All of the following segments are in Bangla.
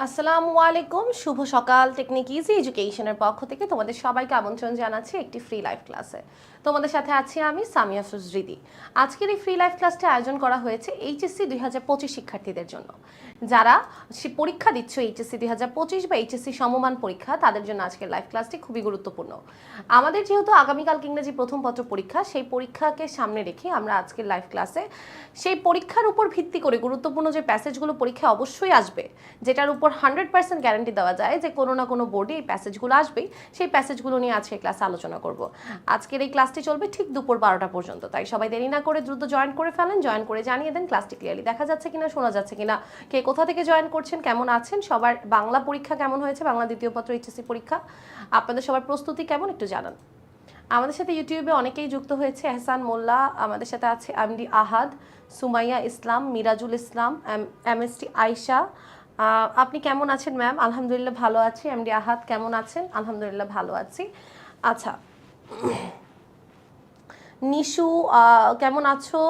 আসসালামু আলাইকুম, শুভ সকাল। টেকনিক ইজি এডুকেশনের পক্ষ থেকে তোমাদের সবাইকে আমন্ত্রণ জানাচ্ছি একটি ফ্রি লাইভ ক্লাসে। তোমাদের সাথে আছি আমি সামিয়া সুজরিদি। আজকের এই ফ্রি লাইভ ক্লাসটি আয়োজন করা হয়েছে এইচএসসি 2025 শিক্ষার্থীদের জন্য। যারা পরীক্ষা দিচ্ছ এইচএসসি 2025 বা এইচএসসি সমমান পরীক্ষা, তাদের জন্য আজকের লাইভ ক্লাসটি খুবই গুরুত্বপূর্ণ। আমাদের যেহেতু আগামীকাল ইংরেজি প্রথম পত্র পরীক্ষা, সেই পরীক্ষাকে সামনে রেখে আমরা আজকের লাইভ ক্লাসে সেই পরীক্ষার উপর ভিত্তি করে গুরুত্বপূর্ণ যে প্যাসেজগুলো পরীক্ষায় অবশ্যই আসবে, যেটার উপর 100% গ্যারান্টি দেওয়া যায় যে কোনো না কোনো বোর্ডে এই প্যাসেজগুলো আসবেই, সেই প্যাসেজগুলো নিয়ে আজকে ক্লাসে আলোচনা করব। আজকের এই ক্লাসটি চলবে ঠিক দুপুর 12টা পর্যন্ত, তাই সবাই দেরি না করে দ্রুত জয়েন করে ফেলেন। জয়েন করে জানিয়ে দেন ক্লাসটি ক্লিয়ারলি দেখা যাচ্ছে কিনা, শোনা যাচ্ছে কিনা, কে কোথা থেকে জয়েন করছেন, কেমন আছেন, সবার বাংলা পরীক্ষা কেমন হয়েছে, বাংলা দ্বিতীয় পত্র এইচএসসি পরীক্ষা আপনাদের সবার প্রস্তুতি কেমন একটু জানান। আমাদের সাথে ইউটিউবে অনেকেই যুক্ত হয়েছে। এহসান মোল্লা আমাদের সাথে আছে, এমডি আহাদ, সুমাইয়া ইসলাম, মিরাজুল ইসলাম, এমএসটি আয়শা। আপনি কেমন আছেন ম্যাম? আলহামদুলিল্লাহ ভালো আছি। এমডি আহাদ কেমন আছেন? আলহামদুলিল্লাহ ভালো আছি। আচ্ছা, নিশু কেমন আছো?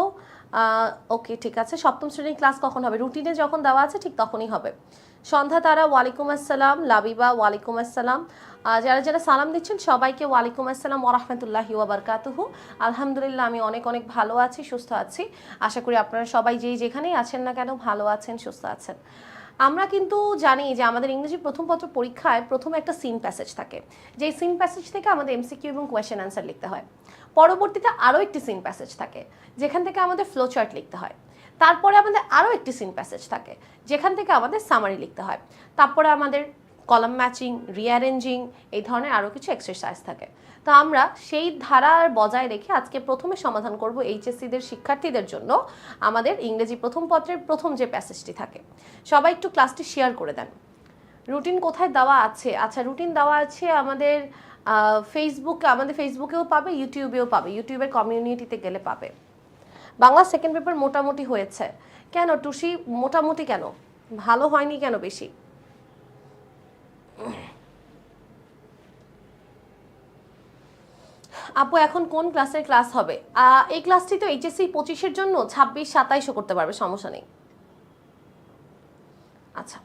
ওকে, ঠিক আছে। সপ্তম শ্রেণীর ক্লাস কখন হবে? রুটিনে যখন দেওয়া আছে ঠিক তখনই হবে। সন্ধ্যা তারা ওয়ালাইকুম আসসালাম, লাবিবা ওয়ালাইকুম আসসালাম। যারা যারা সালাম দিচ্ছেন সবাইকে ওয়ালাইকুম আসসালাম ওয়া রাহমাতুল্লাহি ওয়া বারাকাতুহু। আলহামদুলিল্লাহ আমি অনেক অনেক ভালো আছি, সুস্থ আছি। আশা করি আপনারা সবাই যেখানেই আছেন না কেন ভালো আছেন, সুস্থ আছেন। আমরা কিন্তু জানি যে আমাদের ইংরেজি প্রথম পত্র পরীক্ষায় প্রথমে একটা সিন প্যাসেজ থাকে, যেই সিন প্যাসেজ থেকে আমাদের এমসিকিউ এবং কোয়েশ্চেন অ্যান্সার লিখতে হয়। পরবর্তীতে আরও একটি সিন প্যাসেজ থাকে, যেখান থেকে আমাদের ফ্লো চার্ট লিখতে হয়। তারপরে আমাদের আরও একটি সিন প্যাসেজ থাকে, যেখান থেকে আমাদের সামারি লিখতে হয়। তারপরে আমাদের কলাম ম্যাচিং, রিঅ্যারেঞ্জিং, এই ধরনের আরও কিছু এক্সারসাইজ থাকে। তো আমরা সেই ধারা বজায় রেখে আজকে প্রথমে সমাধান করব এইচএসসিদের শিক্ষার্থীদের জন্য আমাদের ইংরেজি প্রথম পত্রের প্রথম যে প্যাসেজটি থাকে। সবাই একটু ক্লাসটি শেয়ার করে দেন। রুটিন কোথায় দেওয়া আছে? আচ্ছা, রুটিন দেওয়া আছে আমাদের আমাদের ফেসবুকেও পাবে, ইউটিউবেও পাবে, ইউটিউবের কমিউনিটিতে গেলে পাবে। বাংলা সেকেন্ড পেপার মোটামুটি হয়েছে। কেন টুসি মোটামুটি কেন, ভালো হয়নি কেন বেশি? আপু এখন কোন ক্লাসের ক্লাস হবে? এই ক্লাসটি তো এইচএসসি 25-এর জন্য, 26-27ও করতে পারবে, সমস্যা নেই। আচ্ছা,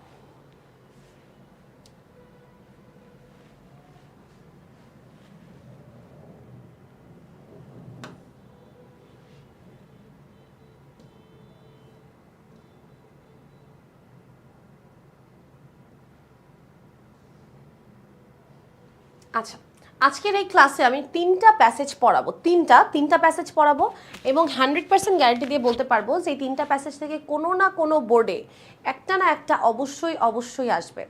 আচ্ছা, আজকের এই ক্লাসে আমি তিনটা প্যাসেজ পড়াবো, তিনটা প্যাসেজ পড়াবো এবং 100% গ্যারান্টি দিয়ে বলতে পারবো যে এই তিনটা প্যাসেজ থেকে কোনো না কোনো বোর্ডে একটা না একটা অবশ্যই আসবে।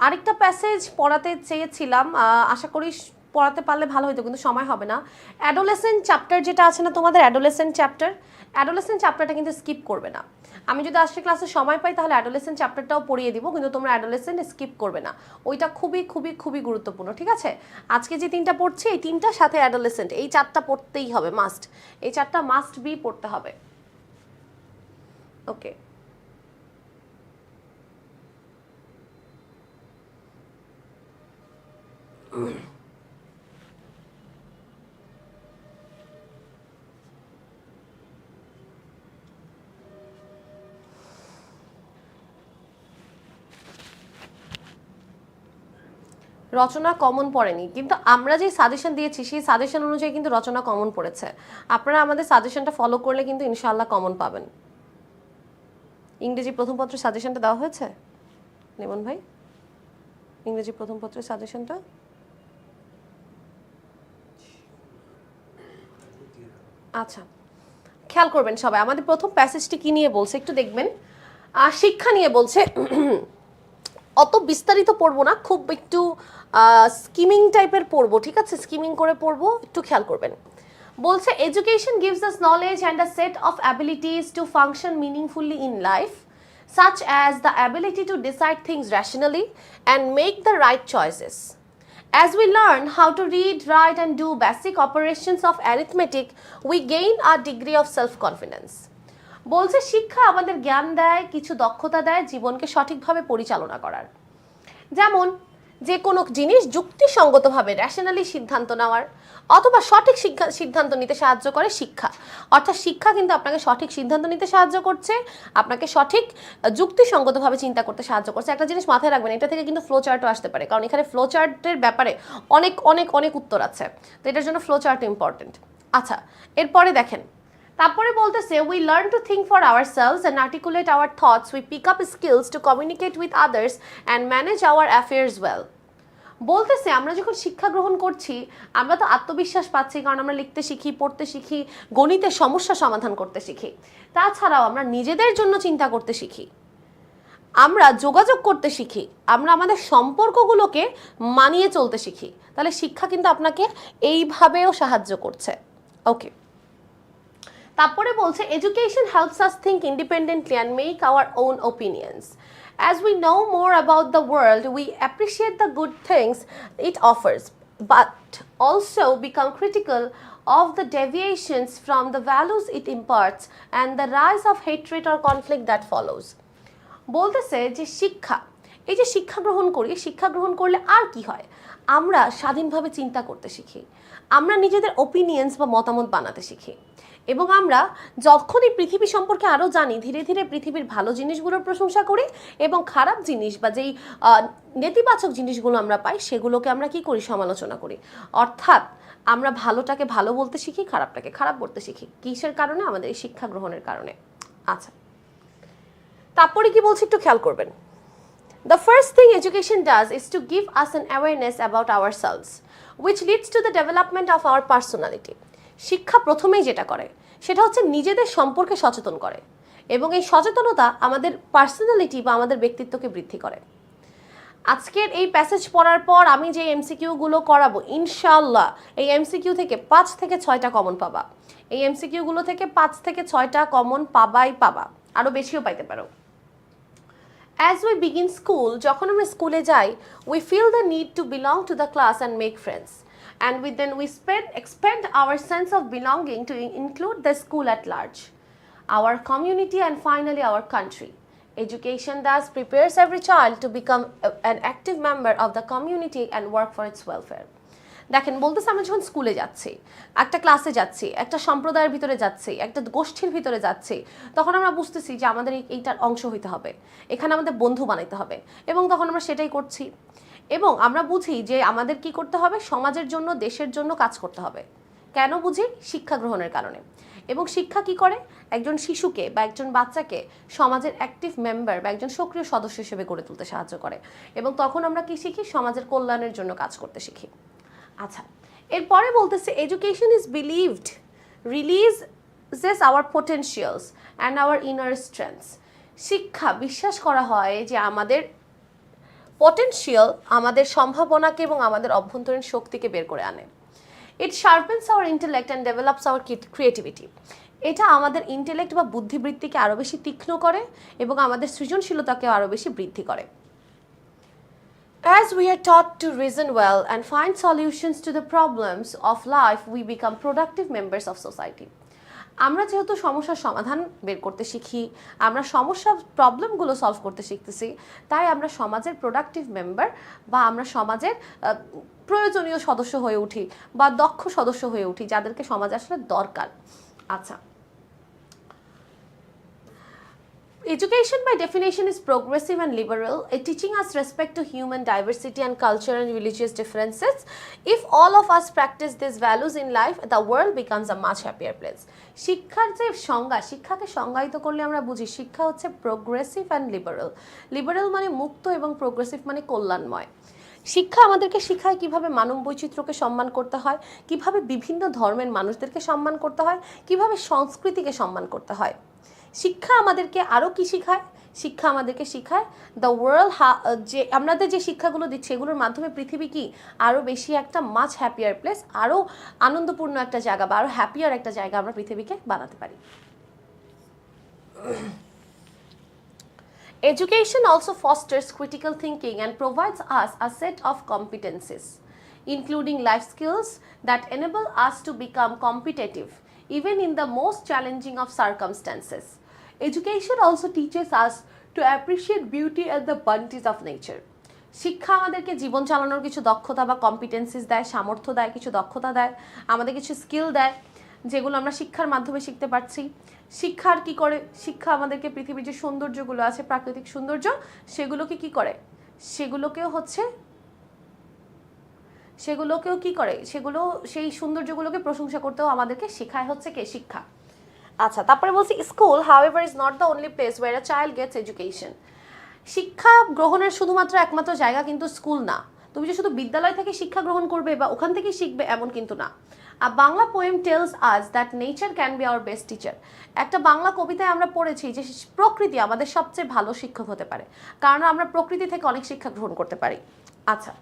আরেকটা প্যাসেজ পড়াতে চেয়েছিলাম, আশা করি পড়াতে পারলে ভালো হতো, কিন্তু সময় হবে না। অ্যাডোলেসেন্ট চ্যাপ্টার যেটা আছে না তোমাদের, অ্যাডোলেসেন্ট চ্যাপ্টারটা কিন্তু স্কিপ করবে না। আমি যদি আজকে ক্লাসে সময় পাই তাহলে অ্যাডোলেসেন্ট চ্যাপ্টারটাও পড়িয়ে দিব, কিন্তু তোমরা অ্যাডোলেসেন্ট স্কিপ করবে না। ওইটা খুবই খুবই খুবই গুরুত্বপূর্ণ, ঠিক আছে? আজকে যে তিনটা পড়ছি এই তিনটার সাথে অ্যাডোলেসেন্ট, এই চারটা পড়তেই হবে, মাস্ট। এই চারটা মাস্ট বি পড়তে হবে। ওকে, রচনা কমন পড়েনি, কিন্তু আমরা যে সাজেশন দিয়েছি সেই সাজেশন অনুযায়ী কিন্তু রচনা কমন পড়েছে। আপনারা আমাদের সাজেশনটা ফলো করলে কিন্তু ইনশাআল্লাহ কমন পাবেন। ইংরেজি প্রথম পত্রের সাজেশনটা দেওয়া হয়েছে নিমন ভাই? ইংরেজি প্রথম পত্রের সাজেশনটা আচ্ছা, খেয়াল করবেন সবাই। আমাদের প্রথম প্যাসেজটি কি নিয়ে বলছে একটু দেখবেন। শিক্ষা নিয়ে বলছে। অত বিস্তারিত পড়বো না, খুব একটু স্কিমিং টাইপের পড়বো, ঠিক আছে? স্কিমিং করে পড়বো, একটু খেয়াল করবেন। বলছে education gives us knowledge and a set of abilities to function meaningfully in life, such as the ability to decide things rationally and make the right choices. As we learn how to read, write, and do basic operations of arithmetic, we gain a degree of self-confidence. বলছে শিক্ষা আমাদের জ্ঞান দেয়, কিছু দক্ষতা দেয় জীবনকে সঠিকভাবে পরিচালনা করার। যেমন যে কোনো জিনিস যুক্তিসঙ্গতভাবে র্যাশনালি সিদ্ধান্ত নেওয়ার অথবা সঠিক সিদ্ধান্ত নিতে সাহায্য করে শিক্ষা। অর্থাৎ শিক্ষা কিন্তু আপনাকে সঠিক সিদ্ধান্ত নিতে সাহায্য করছে, আপনাকে সঠিক যুক্তিসঙ্গতভাবে চিন্তা করতে সাহায্য করছে। একটা জিনিস মাথায় রাখবেন, এটা থেকে কিন্তু ফ্লো চার্টও আসতে পারে, কারণ এখানে ফ্লো চার্টের ব্যাপারে অনেক অনেক অনেক উত্তর আছে, তো এটার জন্য ফ্লো চার্ট ইম্পর্টেন্ট। আচ্ছা, এরপরে দেখেন, তারপরে বলতেছে we learn to think for ourselves and articulate our thoughts, we pick up skills to communicate with others and manage our affairs well. বলতেছে আমরা যখন শিক্ষা গ্রহণ করছি আমরা তো আত্মবিশ্বাস পাচ্ছি, কারণ আমরা লিখতে শিখি, পড়তে শিখি, গণিতের সমস্যা সমাধান করতে শিখি। তাছাড়াও আমরা নিজেদের জন্য চিন্তা করতে শিখি, আমরা যোগাযোগ করতে শিখি, আমরা আমাদের সম্পর্কগুলোকে মানিয়ে চলতে শিখি। তাহলে শিক্ষা কিন্তু আপনাকে এইভাবেও সাহায্য করছে। ওকে, তারপরে বলছে education helps us think independently and make our own opinions. As we know more about the world, we appreciate the good things it offers, but also become critical of the deviations from the values it imparts and the rise of hatred or conflict that follows. বলতেছে যে শিক্ষা, এই যে শিক্ষা গ্রহণ করি, শিক্ষা গ্রহণ করলে আর কি হয়, আমরা স্বাধীনভাবে চিন্তা করতে শিখি, আমরা নিজেদের ওপিনিয়ন্স বা মতামত বানাতে শিখি, এবং আমরা যখনই পৃথিবী সম্পর্কে আরও জানি ধীরে ধীরে পৃথিবীর ভালো জিনিসগুলোর প্রশংসা করি এবং খারাপ জিনিস বা যেই নেতিবাচক জিনিসগুলো আমরা পাই সেগুলোকে আমরা কি করি, সমালোচনা করি। অর্থাৎ আমরা ভালোটাকে ভালো বলতে শিখি, খারাপটাকে খারাপ বলতে শিখি। কিসের কারণে? আমাদের এই শিক্ষা গ্রহণের কারণে। আচ্ছা, তারপরে কি বলছি একটু খেয়াল করবেন। The first thing education does is to give us an awareness about ourselves, which leads to the development of our personality. শিক্ষা প্রথমেই যেটা করে সেটা হচ্ছে নিজেদের সম্পর্কে সচেতন করে, এবং এই সচেতনতা আমাদের পার্সোনালিটি বা আমাদের ব্যক্তিত্বকে বৃদ্ধি করে। আজকের এই প্যাসেজ পড়ার পর আমি যে এমসিকিউগুলো করাবো, ইনশাআল্লাহ এই এমসিকিউ থেকে 5 থেকে 6টা কমন পাবা। এই এমসিকিউগুলো থেকে 5 থেকে 6টা কমন পাবাই পাবা, আরও বেশিও পাইতে পারো। As we begin school, যখন আমরা স্কুলে যাই, we feel the need to belong to the class and make friends. And we expand our sense of belonging to include the school at large, our community, and finally our country. Education thus prepares every child to become an active member of the community and work for its welfare. দেখেন, বলতেছে আমরা যখন স্কুলে যাচ্ছি, একটা ক্লাসে যাচ্ছি, একটা সম্প্রদায়ের ভিতরে যাচ্ছি, একটা গোষ্ঠীর ভিতরে যাচ্ছি, তখন আমরা বুঝতেছি যে আমাদের এইটার অংশ হইতে হবে, এখানে আমাদের বন্ধু বানাইতে হবে, এবং তখন আমরা সেটাই করছি। এবং আমরা বুঝি যে আমাদের কি করতে হবে, সমাজের জন্য, দেশের জন্য কাজ করতে হবে। কেন বুঝি? শিক্ষা গ্রহণের কারণে। এবং শিক্ষা কি করে? একজন শিশুকে বা একজন বাচ্চাকে সমাজের অ্যাক্টিভ মেম্বার বা একজন সক্রিয় সদস্য হিসেবে গড়ে তুলতে সাহায্য করে, এবং তখন আমরা কি শিখি? সমাজের কল্যাণের জন্য কাজ করতে শিখি। আচ্ছা, এরপরে বলতেছে education is believed releases our potentials and our inner strengths. শিক্ষা বিশ্বাস করা হয় যে আমাদের পটেনশিয়াল, আমাদের সম্ভাবনাকে এবং আমাদের অভ্যন্তরীণ শক্তিকে বের করে আনে। It sharpens our intellect and develops our creativity. এটা আমাদের ইন্টেলেক্ট বা বুদ্ধিবৃত্তিকে আরও বেশি তীক্ষ্ণ করে এবং আমাদের সৃজনশীলতাকে আরও বেশি বৃদ্ধি করে। As we are taught to reason well and find solutions to the problems of life, we become productive members of society. আমরা যেহেতু সমস্যার সমাধান বের করতে শিখি, আমরা সমস্যার প্রবলেমগুলো সলভ করতে শিখতেছি, তাই আমরা সমাজের প্রোডাক্টিভ মেম্বার বা আমরা সমাজের প্রয়োজনীয় সদস্য হয়ে উঠি বা দক্ষ সদস্য হয়ে উঠি, যাদেরকে সমাজ আসলে দরকার। আচ্ছা, education by definition is progressive and liberal, teaching us respect to human diversity and culture and religious differences. If all of us practice these values in life, the world becomes a much happier place. শিক্ষার যে সংজ্ঞা, শিক্ষাকে সংজ্ঞায়িত করলে আমরা বুঝি শিক্ষা হচ্ছে প্রোগ্রেসিভ অ্যান্ড লিবারেল। লিবারেল মানে মুক্ত এবং প্রোগ্রেসিভ মানে কল্যাণময়। শিক্ষা আমাদেরকে শেখায় কিভাবে মানব বৈচিত্র্যকে সম্মান করতে হয়, কিভাবে বিভিন্ন ধর্মের মানুষদেরকে সম্মান করতে হয়, কিভাবে সংস্কৃতিকে সম্মান করতে হয়। শিক্ষা আমাদেরকে আরও কি শেখায়? শিক্ষা আমাদেরকে শেখায় দ্য ওয়ার্ল্ড, যে আমাদের যে শিক্ষাগুলো দিচ্ছে এগুলোর মাধ্যমে পৃথিবী কি আরও বেশি একটা মাচ হ্যাপিয়ার প্লেস, আরও আনন্দপূর্ণ একটা জায়গা বা আরও হ্যাপিয়ার একটা জায়গা আমরা পৃথিবীকে বানাতে পারি। Education also fosters critical thinking and provides us a set of competencies, including life skills that enable us to become competitive even in the most challenging of circumstances. Education also teaches us to appreciate beauty and the bounties of nature. শিক্ষা আমাদেরকে জীবন চালানোর কিছু দক্ষতা বা কম্পিটেন্সিস দেয়, সামর্থ্য দেয়, কিছু দক্ষতা দেয়, আমাদের কিছু স্কিল দেয়, যেগুলো আমরা শিক্ষার মাধ্যমে শিখতে পারছি। শিক্ষার কি করে, শিক্ষা আমাদেরকে পৃথিবীর যে সৌন্দর্যগুলো আছে, প্রাকৃতিক সৌন্দর্য, সেগুলোকে কি করে, সেগুলোকেও কি করে, সেগুলো সেই সৌন্দর্যগুলোকে প্রশংসা করতেও আমাদেরকে শেখায় হচ্ছে কে, শিক্ষা। আচ্ছা, তারপরে বলছি school however is not the only place where a child gets education. শিক্ষা গ্রহণের শুধুমাত্র একমাত্র জায়গা কিন্তু স্কুল না। তুমি যে শুধু বিদ্যালয় থেকে শিক্ষা গ্রহণ করবে বা ওখান থেকেই শিখবে এমন কিন্তু না। A Bangla poem tells us that nature can be our best teacher. একটা বাংলা কবিতায় আমরা পড়েছি যে প্রকৃতি আমাদের সবচেয়ে ভালো শিক্ষক হতে পারে, কারণ আমরা প্রকৃতি থেকে অনেক শিক্ষা গ্রহণ করতে পারি। আচ্ছা,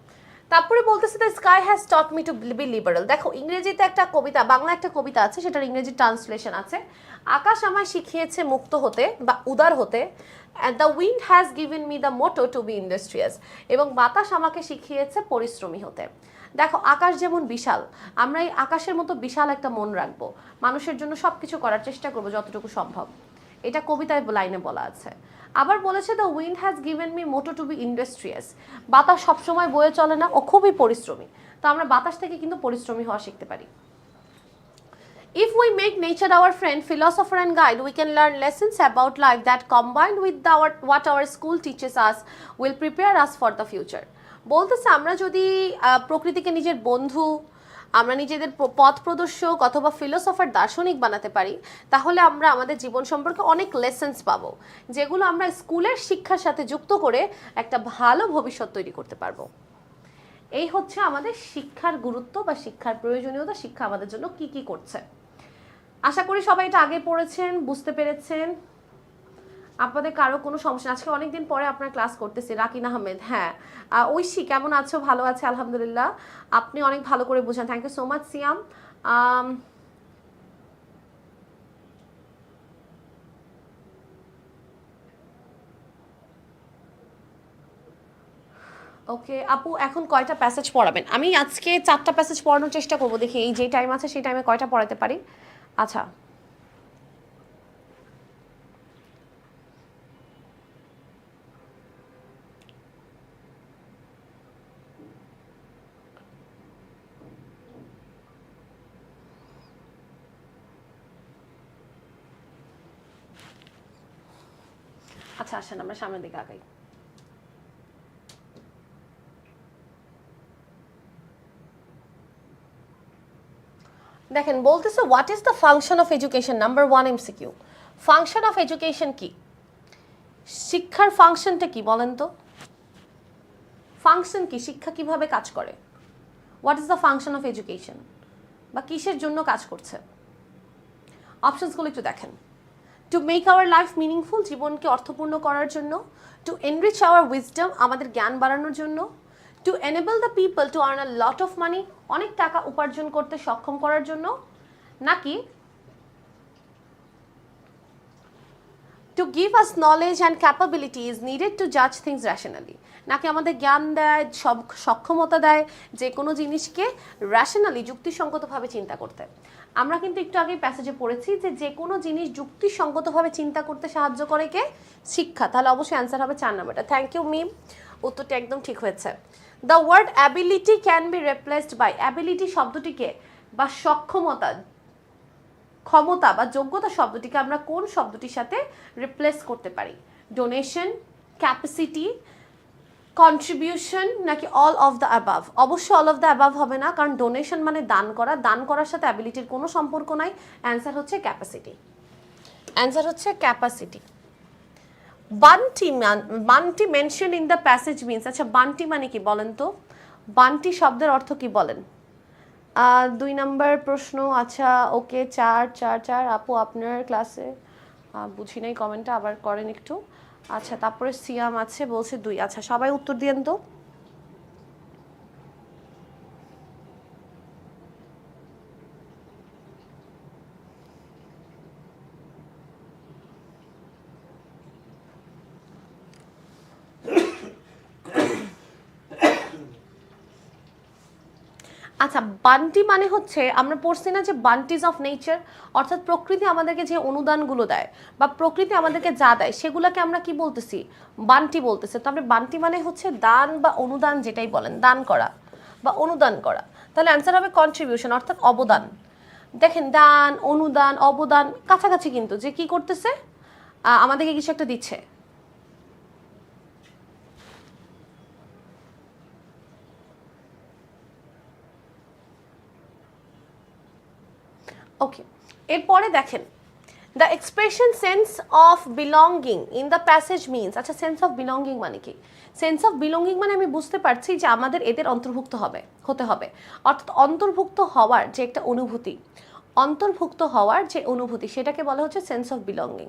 তারপরে বলতেছে the sky has taught me to be liberal. দেখো ইংরেজিতে একটা কবিতা, বাংলা একটা কবিতা আছে, সেটার ইংরেজি ট্রান্সলেশন আছে, আকাশ আমায় শিখিয়েছে মুক্ত হতে বা উদার হতে, the wind has given me the motto to be industrious. এবং বাতাস আমাকে শিখিয়েছে পরিশ্রমী হতে। দেখো আকাশ যেমন বিশাল, আমরা এই আকাশের মতো বিশাল একটা মন রাখবো, মানুষের জন্য সব কিছু করার চেষ্টা করবো যতটুকু সম্ভব। এটা কবিতায় লাইনে বলা আছে। আবার বলেছে the wind has given me motto to be industrious. বাতাস সবসময় বয়ে চলে না, ও খুবই পরিশ্রমী। তো আমরা বাতাস থেকে কিন্তু পরিশ্রমী হওয়া শিখতে পারি। If we make nature our friend, philosopher and guide, we can learn lessons about life that combined with what our school teaches us will prepare us for the future. বলতেছে আমরা যদি প্রকৃতিকে নিজের বন্ধু, আমরা নিজেদের পথ প্রদর্শক অথবা ফিলোসফার, দার্শনিক বানাতে পারি, তাহলে আমরা আমাদের জীবন সম্পর্কে অনেক লেসেন্স পাবো, যেগুলো আমরা স্কুলের শিক্ষার সাথে যুক্ত করে একটা ভালো ভবিষ্যৎ তৈরি করতে পারবো। এই হচ্ছে আমাদের শিক্ষার গুরুত্ব বা শিক্ষার প্রয়োজনীয়তা, শিক্ষা আমাদের জন্য কি কি করছে। আশা করি সবাই এটা আগে পড়েছেন, বুঝতে পেরেছেন। আপনাদের কারো কোনো সমস্যা? আজকে অনেকদিন পরে আপনার ক্লাস করতেছি। রাকিন আহমেদ, হ্যাঁ। ঐশী কেমন আছো? ভালো আছে আলহামদুলিল্লাহ, আপনি অনেক ভালো করে বোঝান, থ্যাংক ইউ সো মাচ। সিয়াম, ওকে আপু, এখন কয়টা প্যাসেজ পড়াবেন? আমি আজকে 4টা প্যাসেজ পড়ানোর চেষ্টা করবো, দেখি এই যে টাইম আছে সেই টাইমে কয়টা পড়াতে পারি। আচ্ছা, আচ্ছা আসেন আমরা সামনের দিকে আগাই। দেখেন বলতেছে what is the function of education, number 1 MCQ. Function of education কি? শিক্ষার ফাংশনটা কি বলেন তো? ফাংশন কি? শিক্ষা কিভাবে কাজ করে? What is the function of education, বা কিসের জন্য কাজ করছে? অপশনসগুলো একটু দেখেন। Two make our life meaningful, জীবনকে অর্থপূর্ণ করার জন্য। টু এনরিচ আওয়ার উইজডম, আমাদের জ্ঞান বাড়ানোর জন্য। Two enable the people to earn a lot of money, অনেক টাকা উপার্জন করতে সক্ষম করার জন্য। নাকি to give us knowledge and capability is needed to জাজ থিংস র্যাশনালি, নাকি আমাদের জ্ঞান দেয়, সক্ষমতা দেয় যে কোনো জিনিসকে র্যাশনালি, যুক্তিসঙ্গতভাবে চিন্তা করতে। আমরা কিন্তু একটু আগে প্যাসেজে পড়েছি যে যে কোনো জিনিস যুক্তিসঙ্গতভাবে চিন্তা করতে সাহায্য করে কে? শিক্ষা। তাহলে অবশ্যই অ্যান্সার হবে 4 নাম্বারটা। থ্যাংক ইউ মিম, উত্তরটা একদম ঠিক হয়েছে। The word ability can be replaced by, ability শব্দটিকে বা সক্ষমতা, ক্ষমতা বা যোগ্যতা শব্দটিকে আমরা কোন শব্দটির সাথে রিপ্লেস করতে পারি? ডোনেশন, ক্যাপাসিটি, কন্ট্রিবিউশন, নাকি অল অফ দ্য অ্যাবাভ? অবশ্যই অল অফ দ্য অ্যাবাভ হবে না, কারণ ডোনেশন মানে দান করা, দান করার সাথে অ্যাবিলিটির কোনো সম্পর্ক নাই। অ্যান্সার হচ্ছে ক্যাপাসিটি, অ্যান্সার হচ্ছে capacity. Bunty mention in the passage means, আচ্ছা বান্টি মানে কি বলেন তো? বান্টি শব্দের অর্থ কি বলেন? 2 নম্বর প্রশ্ন। আচ্ছা ওকে, 4 আপু আপনার ক্লাসে বুঝি নাই, কমেন্টটা আবার করেন একটু। আচ্ছা তারপরে সিয়াম আছে, বলছে 2। আচ্ছা সবাই উত্তর দিয়েন তো। আচ্ছা, বান্টি মানে হচ্ছে আমরা পড়ছি না যে বান্টিজ অফ নেচার, অর্থাৎ প্রকৃতি আমাদেরকে যে অনুদানগুলো দেয় বা প্রকৃতি আমাদেরকে যা দেয় সেগুলোকে আমরা কি বলতেছি, বান্টি বলতেছি। তো আমরা বান্টি মানে হচ্ছে দান বা অনুদান, যেটাই বলেন, দান করা বা অনুদান করা। তাহলে অ্যান্সার হবে কন্ট্রিবিউশন, অর্থাৎ অবদান। দেখেন, দান, অনুদান, অবদান কাছাকাছি, কিন্তু যে কি করতেছে, আমাদেরকে কিছু একটা দিচ্ছে। ওকে, এরপরে দেখেন, the expression sense of belonging in the passage means. আচ্ছা, সেন্স অফ বিলঙ্গিং মানে কি? সেন্স অফ বিলঙ্গিং মানে আমি বুঝতে পারছি যে আমাদের এদের অন্তর্ভুক্ত হতে হবে, অর্থাৎ অন্তর্ভুক্ত হওয়ার যে একটা অনুভূতি, অন্তর্ভুক্ত হওয়ার যে অনুভূতি, সেটাকে বলা হচ্ছে সেন্স অফ বিলঙ্গিং।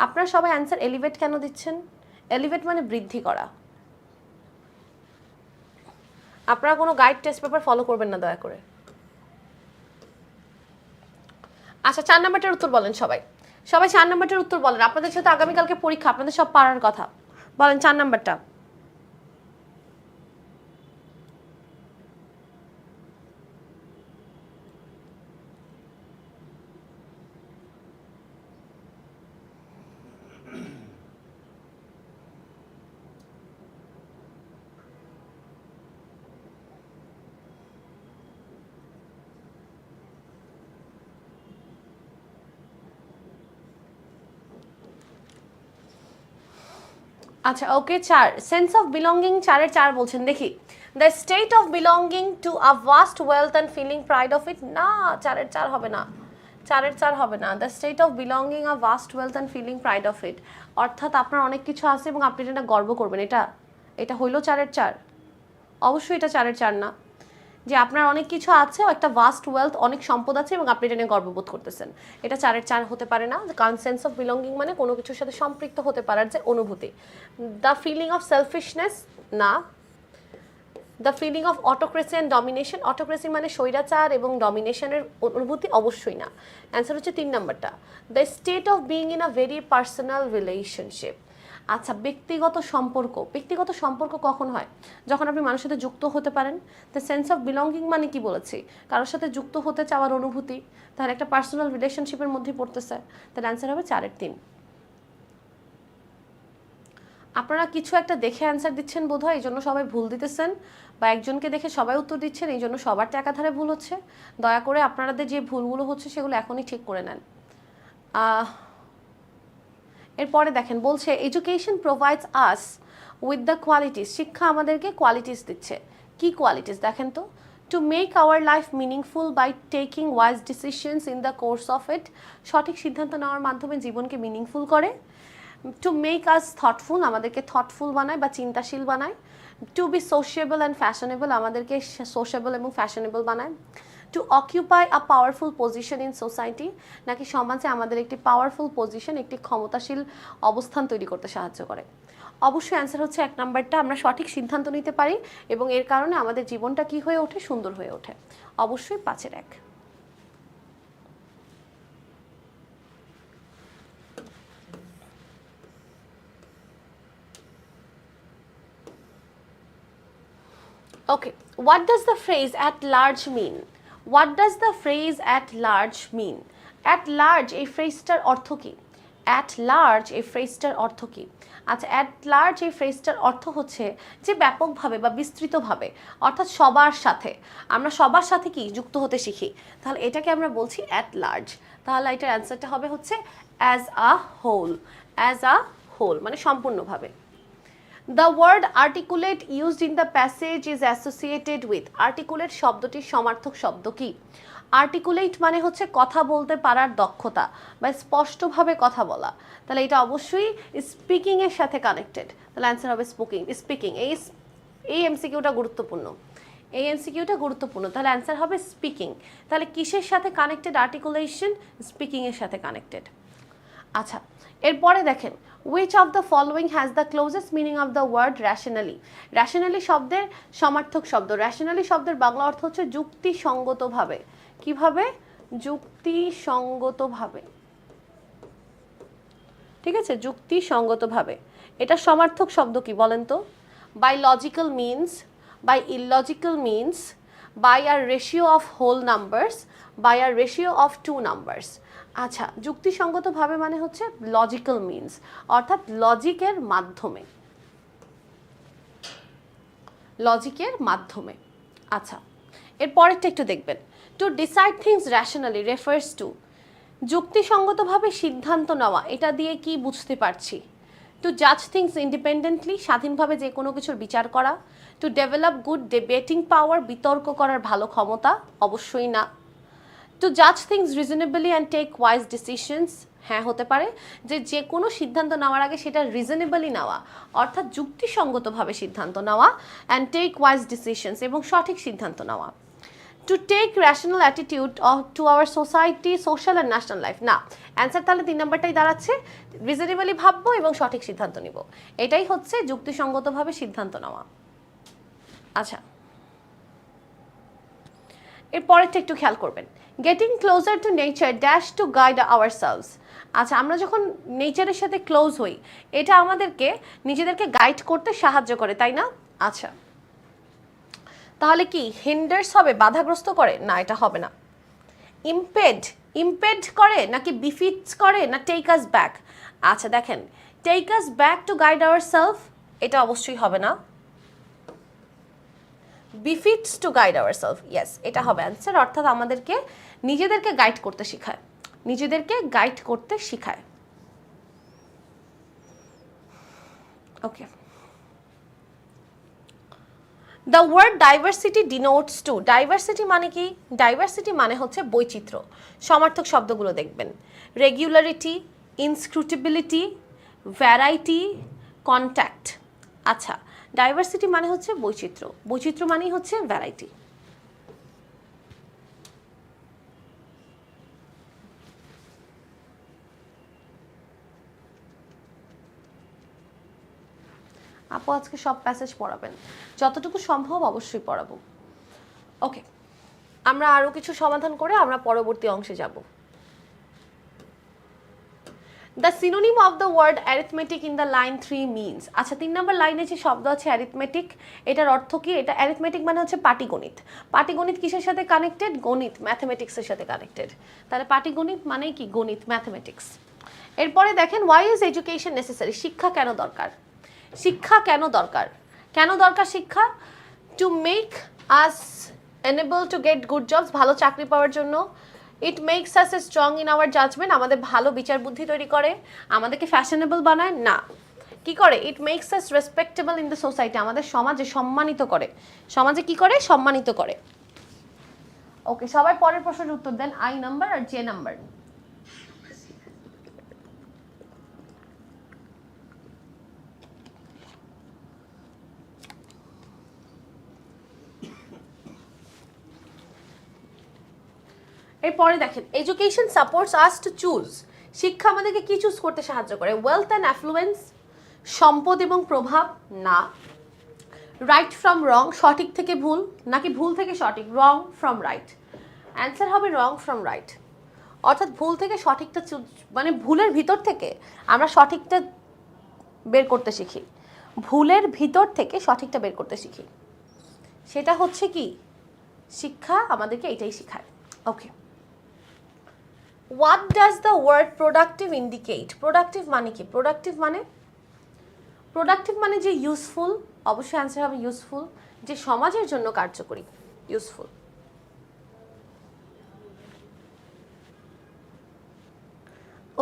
আপনারা সবাই অ্যান্সার এলিভেট কেন দিচ্ছেন? এলিভেট মানে বৃদ্ধি করা। আপনারা কোনো গাইড টেস্ট পেপার ফলো করবেন না দয়া করে। আচ্ছা, 4 নাম্বারটার উত্তর বলেন সবাই। সবাই 4 নাম্বারটার উত্তর বলেন। আপনাদের সাথে আগামীকালকে পরীক্ষা, আপনাদের সব পারার কথা। বলেন 4 নাম্বারটা। আচ্ছা, ওকে, 4 সেন্স অফ বিলঙ্গিং, 4-এর 4 বলছেন। দেখি, the state of belonging to a vast wealth and feeling pride of it. না, 4-এর 4 হবে না, 4-এর 4 হবে না। The state of belonging a vast wealth and feeling pride of it, অর্থাৎ আপনার অনেক কিছু আছে এবং আপনি এটা গর্ব করবেন। এটা হইল 4-এর 4? অবশ্যই এটা 4-এর 4 না। যে আপনার অনেক কিছু আছে, একটা ভাস্ট ওয়েলথ, অনেক সম্পদ আছে এবং আপনি এটা নিয়ে গর্ববোধ করতেছেন, এটা 4-এর 4 হতে পারে না। কারণ সেন্স অফ বিলঙ্গিং মানে কোনো কিছুর সাথে সম্পৃক্ত হতে পারার যে অনুভূতি। দ্য ফিলিং অফ সেলফিশনেস, না। The feeling of autocracy and domination, autocracy মানে স্বৈরাচার এবং ডমিনেশনের অনুভূতি, অবশ্যই না। অ্যান্সার হচ্ছে 3 নাম্বারটা, the state of being in a very personal relationship. আচ্ছা, ব্যক্তিগত সম্পর্ক, ব্যক্তিগত সম্পর্ক কখন হয়? যখন আপনি মানুষের সাথে যুক্ত হতে পারেন। দ্য সেন্স অফ বিলঙ্গিং মানে কি বলেছি? কারোর সাথে যুক্ত হতে চাওয়ার অনুভূতি, তাহলে একটা পার্সোনাল রিলেশনশিপের মধ্যে পড়তেছে। তাহলে অ্যান্সার হবে 4-এর 3। আপনারা কিছু একটা দেখে অ্যান্সার দিচ্ছেন বোধহয়, এই জন্য সবাই ভুল দিতেছেন, বা একজনকে দেখে সবাই উত্তর দিচ্ছেন, এই জন্য সবারটা একাধারে ভুল হচ্ছে। দয়া করে আপনাদের যে ভুলগুলো হচ্ছে সেগুলো এখনই ঠিক করে নেন। এরপরে দেখেন, বলছে education provides us with the qualities, শিক্ষা আমাদেরকে কোয়ালিটিস দিচ্ছে। কি কোয়ালিটিস দেখেন তো? To make our life meaningful by taking wise decisions in the course of it, সঠিক সিদ্ধান্ত নেওয়ার মাধ্যমে জীবনকে মিনিংফুল করে। টু মেক আস থটফুল, আমাদেরকে থটফুল বানায় বা চিন্তাশীল বানায়। To be sociable and fashionable, আমাদেরকে সোশ্যাবল এবং ফ্যাশনেবল বানায়। To occupy a powerful position in society, নাকি সমাজে আমাদের একটি পাওয়ারফুল পজিশন, একটি ক্ষমতাশীল অবস্থান তৈরি করতে সাহায্য করে। অবশ্যই অ্যান্সার হচ্ছে 1 নাম্বারটা, আমরা সঠিক সিদ্ধান্ত নিতে পারি এবং এর কারণে আমাদের জীবনটা কি হয়ে ওঠে, সুন্দর হয়ে ওঠে। অবশ্যই 5-এর 1। Okay, what does the phrase at large mean? What does the phrase at large mean? At large এই ফ্রেজটার অর্থ কি? At large এই ফ্রেজটার অর্থ কি? আচ্ছা, at large এই ফ্রেজটার অর্থ হচ্ছে যে ব্যাপকভাবে বা বিস্তৃতভাবে, অর্থাৎ সবার সাথে। আমরা সবার সাথে কি যুক্ত হতে শিখি, তাহলে এটাকে আমরা বলছি at large। তাহলে এটার অ্যান্সারটা হবে হচ্ছে as a whole, as a whole মানে সম্পূর্ণভাবে। The word articulate used in the passage is associated with, articulate শব্দটির সমার্থক শব্দ কি? আর্টিকুলেট মানে হচ্ছে কথা বলতে পারার দক্ষতা বা স্পষ্টভাবে কথা বলা, তাহলে এটা অবশ্যই স্পিকিং এর সাথে কানেক্টেড। তাহলে অ্যান্সার হবে স্পিকিং। এই এমসিকিউটা গুরুত্বপূর্ণ, এই এমসিকিউটা গুরুত্বপূর্ণ। তাহলে অ্যান্সার হবে স্পিকিং। তাহলে কিসের সাথে কানেক্টেড আর্টিকুলেশন? স্পিকিং এর সাথে কানেক্টেড। আচ্ছা, এরপরে দেখেন, which of the following has the closest meaning of the word rationally? rationally শব্দের সমার্থক শব্দ, rationally শব্দের বাংলা অর্থ হচ্ছে যুক্তিসঙ্গতভাবে। কিভাবে? যুক্তিসঙ্গতভাবে, ঠিক আছে, যুক্তিসঙ্গতভাবে। এটা সমার্থক শব্দ কি বলেন তো? by logical means, by illogical means, by a ratio of whole numbers, by a ratio of two numbers. আচ্ছা, যুক্তিসঙ্গতভাবে মানে হচ্ছে লজিক্যাল মিনস, অর্থাৎ লজিকের মাধ্যমে, লজিকের মাধ্যমে। আচ্ছা, এর পরেরটা একটু দেখবেন। To decide things rationally refers to, যুক্তিসঙ্গতভাবে সিদ্ধান্ত নেওয়া, এটা দিয়ে কি বুঝতে পারছি? টু জাজ থিংস ইন্ডিপেন্ডেন্টলি, স্বাধীনভাবে যে কোনো কিছুর বিচার করা। To develop good debating power, বিতর্ক করার ভালো ক্ষমতা, অবশ্যই না। টু জাজ things reasonably and take wise decisions, হ্যাঁ হতে পারে, যে কোনো সিদ্ধান্ত নেওয়ার আগে সেটা রিজনেবলি নেওয়া, অর্থাৎ যুক্তিসঙ্গতভাবে সিদ্ধান্ত নেওয়া, অ্যান্ড টেক ওয়াইজ ডিসিশনস, এবং সঠিক সিদ্ধান্ত নেওয়া। To take rational attitude to our society, social and national life, না। অ্যান্সার তাহলে 3 নম্বরটাই দাঁড়াচ্ছে, রিজনেবলি ভাববো এবং সঠিক সিদ্ধান্ত নিব, এটাই হচ্ছে যুক্তিসঙ্গতভাবে সিদ্ধান্ত নেওয়া। আচ্ছা, এর পরেরটা একটু খেয়াল করবেন। Getting closer to nature dash to guide ourselves. আচ্ছা, আমরা যখন নেচারের সাথে ক্লোজ হই, এটা আমাদেরকে নিজেদেরকে গাইড করতে সাহায্য করে, তাই না? আচ্ছা, তাহলে কি হিন্ডার্স হবে, বাধাগ্রস্ত করে? না, এটা হবে না। ইমপেড, ইমপেড করে নাকি বিফিটস করে, না টেক আস ব্যাক? আচ্ছা দেখেন, take us back to guide our self, এটা অবশ্যই হবে না। Befits to guide our self, yes, এটা হবে অ্যান্সার, অর্থাৎ আমাদেরকে নিজেদেরকে গাইড করতে শেখায়, নিজেদেরকে গাইড করতে শেখায়। Okay, the word diversity denotes to, diversity মানে কি? ডাইভার্সিটি মানে হচ্ছে বৈচিত্র্য। সমার্থক শব্দগুলো দেখবেন, রেগুলারিটি, ইনস্ক্রুটেবিলিটি, ভ্যারাইটি, কন্ট্যাক্ট। আচ্ছা, ডাইভার্সিটি মানে হচ্ছে বৈচিত্র্য, বৈচিত্র্য মানেই হচ্ছে ভ্যারাইটি। আপু আজকে সব প্যাসেজ পড়াবেন? যতটুকু সম্ভব অবশ্যই পড়াবো। ওকে, আমরা আরও কিছু সমাধান করে আমরা পরবর্তী অংশে যাব। The synonym of the word arithmetic in the line 3 means. আচ্ছা, 3 নম্বর লাইনে যে শব্দ আছে অ্যারিথমেটিক, এটার অর্থ কি? এটা অ্যারিথমেটিক মানে হচ্ছে পাটিগণিত। পাটিগণিত কিসের সাথে কানেক্টেড? গণিত, ম্যাথমেটিক্সের সাথে কানেক্টেড। তাহলে পাটিগণিত মানে কি? গণিত, ম্যাথমেটিক্স। এরপরে দেখেন, ওয়াই ইজ এডুকেশন নেসেসারি, শিক্ষা কেন দরকার? শিক্ষা কেন দরকার? কেন দরকার শিক্ষা? To make us enable to get good jobs, ভালো চাকরি পাওয়ার জন্য। It makes us strong in our judgement, আমাদের ভালো বিচার বুদ্ধি তৈরি করে। আমাদেরকে ফ্যাশনেবল বানায় না, কি করে? It makes us respectable in the society, আমাদের সমাজে সম্মানিত করে। সমাজে কি করে? সম্মানিত করে। ওকে, সবাই পরের প্রশ্নের উত্তর দেন, আই নাম্বার আর জে নাম্বার। এরপরে দেখেন, education supports us to choose, শিক্ষা আমাদেরকে কি চুজ করতে সাহায্য করে? ওয়েলথ অ্যান্ড অ্যাফ্লুয়েন্স, সম্পদ এবং প্রভাব, না। রাইট ফ্রম রং, সঠিক থেকে ভুল নাকি ভুল থেকে সঠিক? রং ফ্রম রাইট, অ্যান্সার হবে রং ফ্রম রাইট, অর্থাৎ ভুল থেকে সঠিকটা মানে ভুলের ভিতর থেকে আমরা সঠিকটা বের করতে শিখি, ভুলের ভিতর থেকে সঠিকটা বের করতে শিখি, সেটা হচ্ছে কি শিক্ষা আমাদেরকে এটাই শেখায়। Okay, what does the word productive indicate? Productive মানে কি? প্রোডাক্টিভ মানে যে ইউজফুল, অবশ্যই অ্যান্সার হবে ইউজফুল, যে সমাজের জন্য কার্যকরী, ইউজফুল।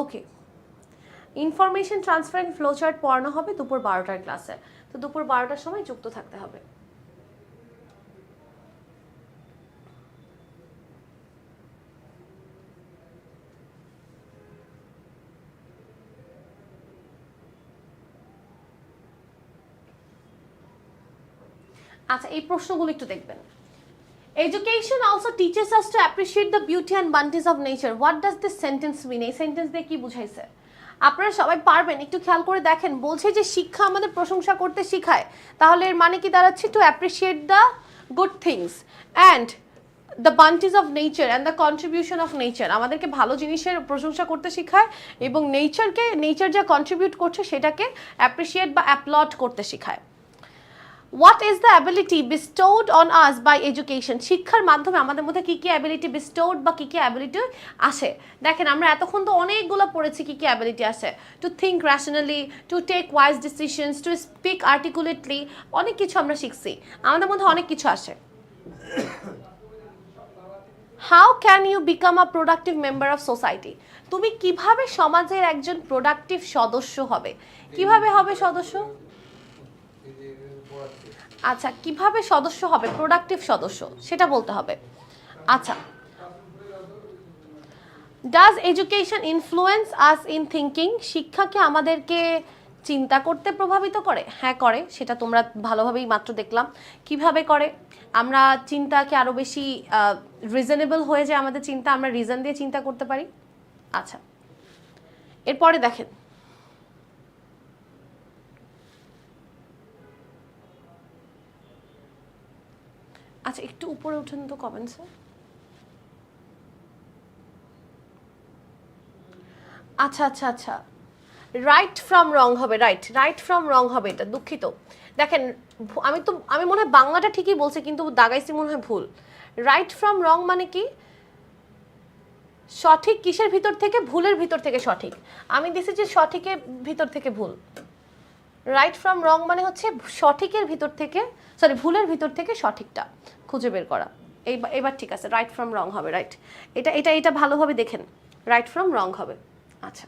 ওকে, ইনফরমেশন ট্রান্সফার ফ্লো চার্ট পড়ানো হবে দুপুর 12টার ক্লাসে, তো দুপুর 12টার সময় যুক্ত থাকতে হবে। আচ্ছা, এই প্রশ্নগুলো একটু দেখবেন। Education also teaches us to appreciate the beauty and bounties of nature, what does this sentence mean? এই সেন্টেন্স দিয়ে কি বুঝাইছে? আপনারা সবাই পারবেন, একটু খেয়াল করে দেখেন। বলছে যে শিক্ষা আমাদের প্রশংসা করতে শেখায়, তাহলে এর মানে কি দাঁড়াচ্ছে? To appreciate the good things and the bounties of nature and the contribution of nature, আমাদেরকে ভালো জিনিসের প্রশংসা করতে শেখায় এবং নেচার যা কন্ট্রিবিউট করছে সেটাকে অ্যাপ্রিশিয়েট বা অ্যাপ্লড করতে শেখায়। What is the ability bestowed on us by education? শিক্ষার মাধ্যমে আমাদের মধ্যে কী কী অ্যাবিলিটি বিস্টোড বা কী কী অ্যাবিলিটি আসে? দেখেন আমরা এতক্ষণ তো অনেকগুলো পড়েছি কী কী অ্যাবিলিটি আসে। To think rationally, to take wise decisions, to speak articulately, অনেক কিছু আমরা শিখছি, আমাদের মধ্যে অনেক কিছু আসে। How can you become a productive member of society? তুমি কিভাবে সমাজের একজন প্রোডাক্টিভ সদস্য হবে? কিভাবে হবে সদস্য? আচ্ছা, কিভাবে সদস্য হবে, প্রোডাক্টিভ সদস্য, সেটা বলতে হবে। আচ্ছা, does education influence us in thinking? শিক্ষা কি আমাদেরকে চিন্তা করতে প্রভাবিত করে? হ্যাঁ করে, সেটা তোমরা ভালোভাবেই মাত্র দেখলাম। কিভাবে করে? আমরা চিন্তাকে আরও বেশি রিজনেবল হয়ে যায় আমাদের চিন্তা, আমরা রিজন দিয়ে চিন্তা করতে পারি। আচ্ছা, এরপরে দেখেন, আচ্ছা একটু উপরে উঠেন তো কমেন্টসে। আচ্ছা আচ্ছা আচ্ছা, রাইট ফ্রম রং হবে, রাইট ফ্রম রং হবে, এটা দুঃখিত। দেখেন আমি মনে হয় বাংলাটা ঠিকই বলছি, কিন্তু দাগাইছি মনে হয় ভুল। রাইট ফ্রম রং মানে কি? সঠিক কিসের ভিতর থেকে? ভুলের ভিতর থেকে সঠিক। আমি দিছি যে সঠিকের ভিতর থেকে ভুল। রাইট ফ্রম রং মানে হচ্ছে সঠিকের ভিতর থেকে, সরি ভুলের ভিতর থেকে সঠিকটা খুঁজে বের করা। এবার ঠিক আছে, রাইট ফ্রম রং হবে, রাইট। এটা ভালোভাবে দেখেন, রাইট ফ্রম রং হবে। আচ্ছা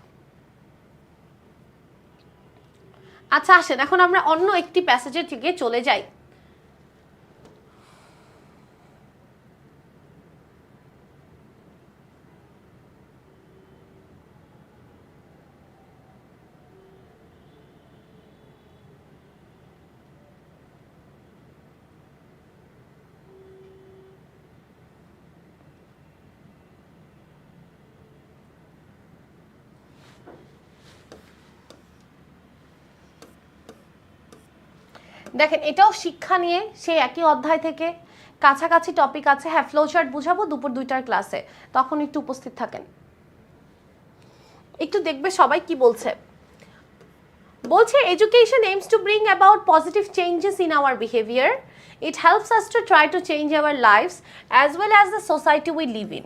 আচ্ছা, আসেন এখন আমরা অন্য একটি প্যাসেজের দিকে চলে যাই। দেখেন এটাও শিক্ষা নিয়ে, সেই একই অধ্যায় থেকে কাছাকাছি টপিক আছে। হ্যাঁ, ফ্লোচার্ট বুঝাবো দুপুর 2টার ক্লাসে, তখন একটু উপস্থিত থাকেন, একটু দেখবে সবাই কি বলছে। বলছে education aims to bring about positive changes in our behavior. It helps us to try to change our lives as well as the society we live in.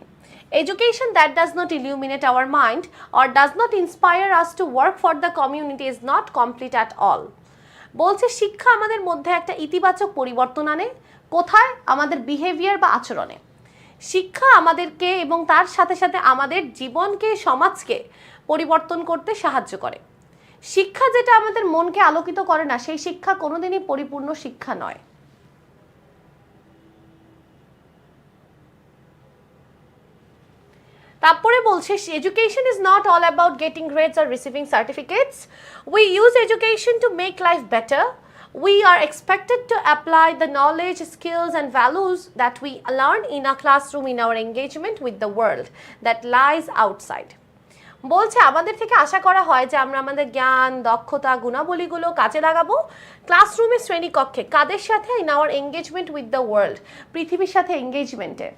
Education that does not illuminate our mind or does not inspire us to work for the community is not complete at all. বলছে শিক্ষা আমাদের মধ্যে একটা ইতিবাচক পরিবর্তন আনে। কোথায়? আমাদের বিহেভিয়ার বা আচরণে। শিক্ষা আমাদেরকে এবং তার সাথে সাথে আমাদের জীবনকে, সমাজকে পরিবর্তন করতে সাহায্য করে। শিক্ষা যেটা আমাদের মনকে আলোকিত করে না, সেই শিক্ষা কোনোদিনই পরিপূর্ণ শিক্ষা নয়। তারপরে বলছে education is not all about getting grades or receiving certificates. We use education to make life better. We are expected to apply the knowledge, skills and values that we learn in a classroom in our engagement with the world that lies outside. বলছে আমাদের থেকে আশা করা হয় যে আমরা আমাদের জ্ঞান, দক্ষতা, গুণাবলীগুলো কাজে লাগাবো ক্লাসরুমে, শ্রেণীকক্ষে। কাদের সাথে? In our engagement with the world, পৃথিবীর সাথে এঙ্গেজমেন্টে।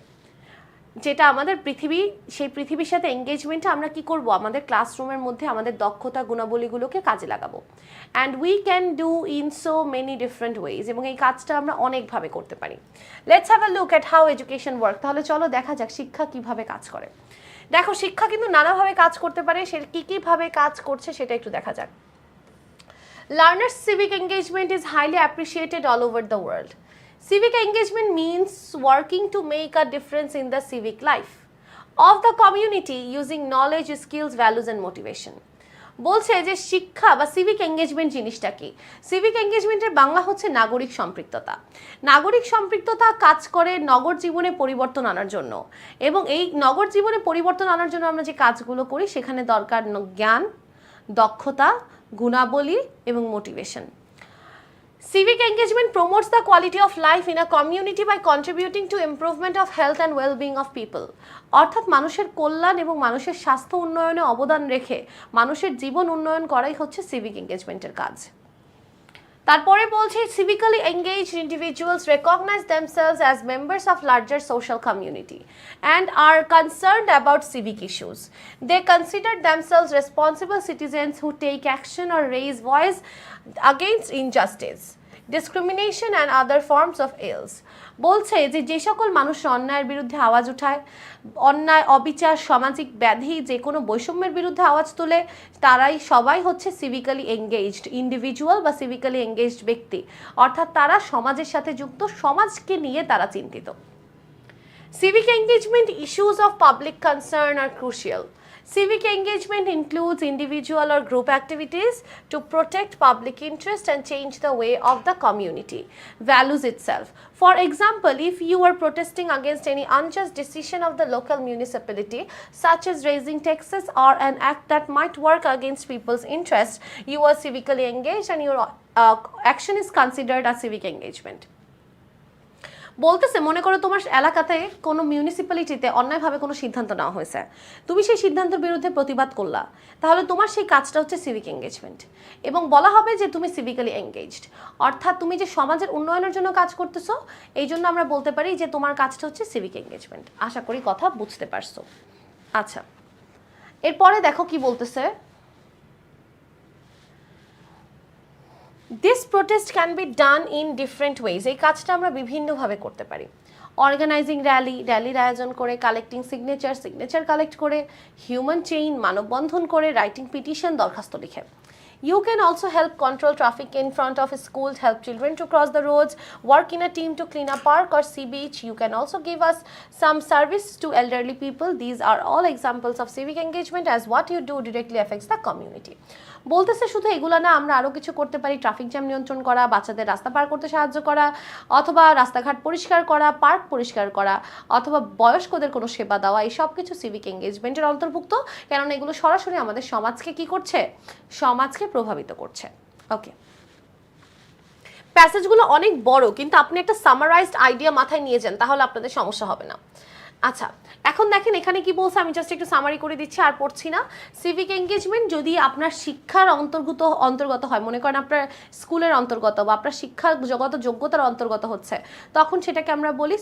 যেটা আমাদের পৃথিবী, সেই পৃথিবীর সাথে এঙ্গেজমেন্টে আমরা কি করব? আমাদের ক্লাসরুমের মধ্যে আমাদের দক্ষতা, গুণাবলীগুলোকে কাজে লাগাবো। And we can do in so many different ways, এবং এই কাজটা আমরা অনেকভাবে করতে পারি। Let's have a look at how education work. তাহলে চলো দেখা যাক শিক্ষা কিভাবে কাজ করে। দেখো শিক্ষা কিন্তু নানাভাবে কাজ করতে পারে, সে কীভাবে কাজ করছে সেটা একটু দেখা যাক। Learners civic engagement is highly appreciated all over the world. Civic engagement means working to make a difference in the civic life of the community using knowledge, skills, values and motivation. বলছে যে শিক্ষা বা সিভিক এঙ্গেজমেন্ট জিনিসটা কি? সিভিক এঙ্গেজমেন্টের বাংলা হচ্ছে নাগরিক সম্পৃক্ততা। নাগরিক সম্পৃক্ততা কাজ করে নগর জীবনে পরিবর্তন আনার জন্য, এবং এই নগর জীবনে পরিবর্তন আনার জন্য আমরা যে কাজগুলো করি সেখানে দরকার জ্ঞান, দক্ষতা, গুণাবলী এবং motivation. Civic engagement promotes the quality of life in a community by contributing to improvement of health and well-being of people. অর্থাৎ মানুষের কল্যাণ এবং মানুষের স্বাস্থ্য উন্নয়নে অবদান রেখে মানুষের জীবন উন্নয়ন করাই হচ্ছে সিভিক এঙ্গেজমেন্টের কাজ। তারপরে বলছে civically engaged individuals recognize themselves as members of larger social community and are concerned about civic issues. They consider themselves responsible citizens who take action or raise voice against injustice. Discrimination and other forms of else. বলছে যে সকল মানুষ অন্যায়ের বিরুদ্ধে আওয়াজ উঠায়, অন্যায়, অবিচার, সামাজিক ব্যাধি, যে কোনো বৈষম্যের বিরুদ্ধে আওয়াজ তোলে, তারাই সবাই হচ্ছে সিভিক্যালি এঙ্গেজড ইন্ডিভিজুয়াল বা সিভিক্যালি এঙ্গেজড ব্যক্তি, অর্থাৎ তারা সমাজের সাথে যুক্ত, সমাজকে নিয়ে তারা চিন্তিত। Civic engagement issues of public concern are crucial. Civic engagement includes individual or group activities to protect public interest and change the way of the community values itself. For example, if you are protesting against any unjust decision of the local municipality, such as raising taxes or an act that might work against people's interests, you are civically engaged and your action is considered as civic engagement. বলতেছে মনে করো তোমার এলাকাতে কোনো মিউনিসিপ্যালিটিতে অন্যায়ভাবে কোনো সিদ্ধান্ত নেওয়া হয়েছে, তুমি সেই সিদ্ধান্তের বিরুদ্ধে প্রতিবাদ করলা, তাহলে তোমার সেই কাজটা হচ্ছে সিভিক এঙ্গেজমেন্ট, এবং বলা হবে যে তুমি সিভিক্যালি এঙ্গেজড, অর্থাৎ তুমি যে সমাজের উন্নয়নের জন্য কাজ করতেছো, এই জন্য আমরা বলতে পারি যে তোমার কাজটা হচ্ছে সিভিক এঙ্গেজমেন্ট। আশা করি কথা বুঝতে পারছো। আচ্ছা, এরপরে দেখো কি বলতেছে, this protest can be done in different ways. এই কাজটা আমরা বিভিন্নভাবে করতে পারি। অর্গানাইজিং র্যালির আয়োজন করে, কালেক্টিং সিগনেচার কালেক্ট করে, হিউম্যান চেইন মানববন্ধন করে, রাইটিং পিটিশন দরখাস্ত লিখে। You can also help control traffic in front of schools, help children to cross the roads, work in a team to clean a park or sea beach. You can also give us some service to elderly people. These are all examples of civic engagement, as what you do directly affects the community. বলতেছে শুধু এগুলো না, আমরা আরও কিছু করতে পারি। ট্রাফিক জ্যাম নিয়ন্ত্রণ করা, বাচ্চাদের রাস্তা পার করতে সাহায্য করা, অথবা রাস্তাঘাট পরিষ্কার করা, পার্ক পরিষ্কার করা, অথবা বয়স্কদের কোনো সেবা দেওয়া, এই সব কিছু সিভিক এঙ্গেজমেন্টের অন্তর্ভুক্ত, কেননা এগুলো সরাসরি আমাদের সমাজকে কি করছে, সমাজকে প্রভাবিত করছে। ওকে, প্যাসেজগুলো অনেক বড়, কিন্তু আপনি একটা সামারাইজড আইডিয়া মাথায় নিয়ে যান, তাহলে আপনাদের সমস্যা হবে না। আচ্ছা, এখন দেখেন এখানে কি বলছে, আমি জাস্ট একটু সামারি করে দিচ্ছি, আর পড়ছি না। সিভিক এঙ্গেজমেন্ট যদি আপনার শিক্ষার অন্তর্গত হয়, মনে করেন আপনার স্কুলের অন্তর্গত বা আপনার শিক্ষাগত যোগ্যতার অন্তর্গত হচ্ছে, তখন সেটাকে আমরা বলি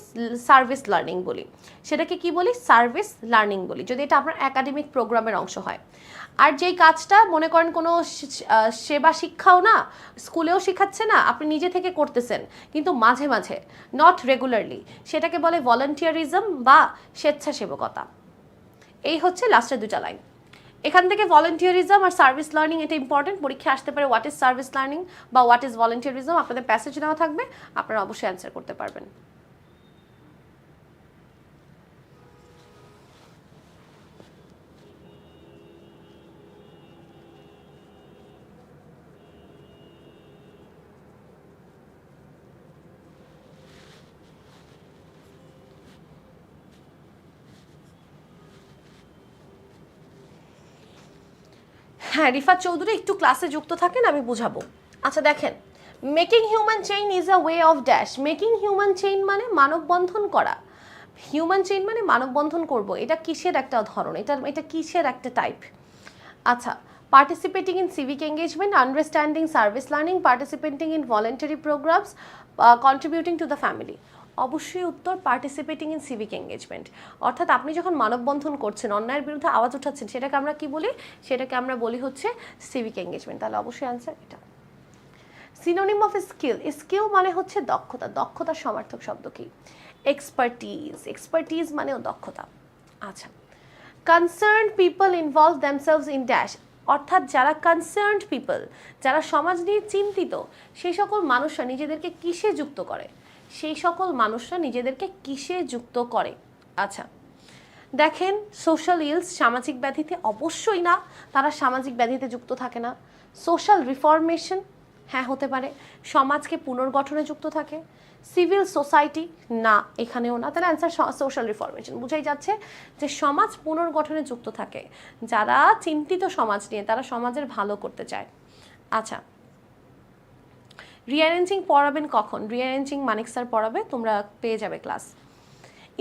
সার্ভিস লার্নিং বলি। সেটাকে কি বলি, সার্ভিস লার্নিং বলি, যদি এটা আপনার একাডেমিক প্রোগ্রামের অংশ হয়। আর যেই কাজটা মনে করেন কোনো সেবা শিক্ষাও না, স্কুলেও শেখাচ্ছে না, আপনি নিজে থেকে করতেছেন কিন্তু মাঝে মাঝে, নট রেগুলারলি, সেটাকে বলে ভলান্টিয়ারিজম বা স্বেচ্ছাসেবকতা। এই হচ্ছে লাস্টের দুটা লাইন। এখান থেকে ভলান্টিয়ারিজম আর সার্ভিস লার্নিং, এটা ইম্পর্টেন্ট, পরীক্ষা আসতে পারে। হোয়াট ইজ সার্ভিস লার্নিং বা হোয়াট ইজ ভলান্টিয়ারিজম, আপনাদের প্যাসেজ দেওয়া থাকবে, আপনারা অবশ্যই অ্যান্সার করতে পারবেন। হ্যাঁ, রিফাত চৌধুরী একটু ক্লাসে যুক্ত থাকেন, আমি বুঝাবো। আচ্ছা দেখেন, making human chain is a way of dash. Making human chain মানে মানববন্ধন করা। হিউম্যান চেইন মানে মানববন্ধন করব, এটা কিসের একটা ধরন, এটা কিসের একটা টাইপ। আচ্ছা, participating in civic engagement, understanding service learning, participating in voluntary programs, contributing to the family. অবশ্যই উত্তর পার্টিসিপেটিং ইন সিভিক এঙ্গেজমেন্ট। অর্থাৎ আপনি যখন মানববন্ধন করছেন, অন্যায়ের বিরুদ্ধে আওয়াজ উঠাচ্ছেন, সেটাকে আমরা কি বলি, সেটাকে আমরা বলি হচ্ছে সিভিক এঙ্গেজমেন্ট। তাহলে অবশ্যই অ্যান্সার এটা। সিনোনিম অফ স্কিল, স্কিল মানে হচ্ছে দক্ষতা, দক্ষতার সমার্থক শব্দ কি, এক্সপার্টিজ মানেও দক্ষতা। আচ্ছা, concerned people involve themselves in dash, অর্থাৎ যারা কনসার্নড পিপল, যারা সমাজ নিয়ে চিন্তিত, সেই সকল মানুষরা নিজেদেরকে কিসে যুক্ত করে, সেই সকল মানুষরা নিজেদেরকে কিসে যুক্ত করে। আচ্ছা দেখেন, সোশ্যাল ইলস, সামাজিক ব্যাধিতে অবশ্যই না, তারা সামাজিক ব্যাধিতে যুক্ত থাকে না। সোশ্যাল রিফরমেশন, হ্যাঁ হতে পারে, সমাজকে পুনর্গঠনে যুক্ত থাকে। সিভিল সোসাইটি, না এখানেও না। তাহলে অ্যান্সার সোশ্যাল রিফরমেশন। বুঝাই যাচ্ছে যে সমাজ পুনর্গঠনে যুক্ত থাকে, যারা চিন্তিত সমাজ নিয়ে, তারা সমাজের ভালো করতে চায়। আচ্ছা, রিঅ্যারেঞ্জিং পড়াবেন কখন, রিঅ্যারেঞ্জিং মানিক স্যার পড়াবে, তোমরা পেয়ে যাবে class.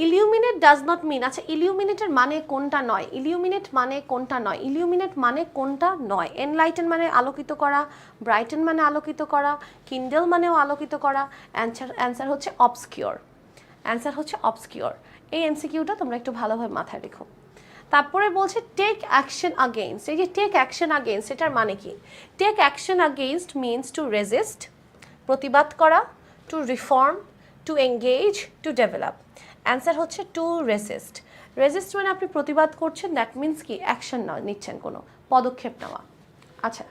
Illuminate does not mean, আচ্ছা ইলিউমিনেটের মানে কোনটা নয়, ইলিউমিনেট মানে কোনটা নয়, ইলিউমিনেট মানে কোনটা নয়। এনলাইটেন মানে আলোকিত করা, ব্রাইটেন মানে আলোকিত করা, কিন্ডেল মানেও আলোকিত করা। অ্যান্সার হচ্ছে অবসকিওর, অ্যান্সার হচ্ছে অবসকিওর। এই এমসিকিউটা তোমরা একটু ভালোভাবে মাথায় রেখো। তারপরে বলছে টেক অ্যাকশন আগেইনস্ট। এই যে টেক অ্যাকশন আগেইনস্ট, এটার মানে কি? Take action against means to resist, প্রতিবাদ করা, to reform, to engage, to develop. Answer হচ্ছে টু রেসিস্ট। রেজিস্ট মানে আপনি প্রতিবাদ করছেন, দ্যাট মিন্স কি অ্যাকশন নিচ্ছেন, কোনো পদক্ষেপ নেওয়া। আচ্ছা,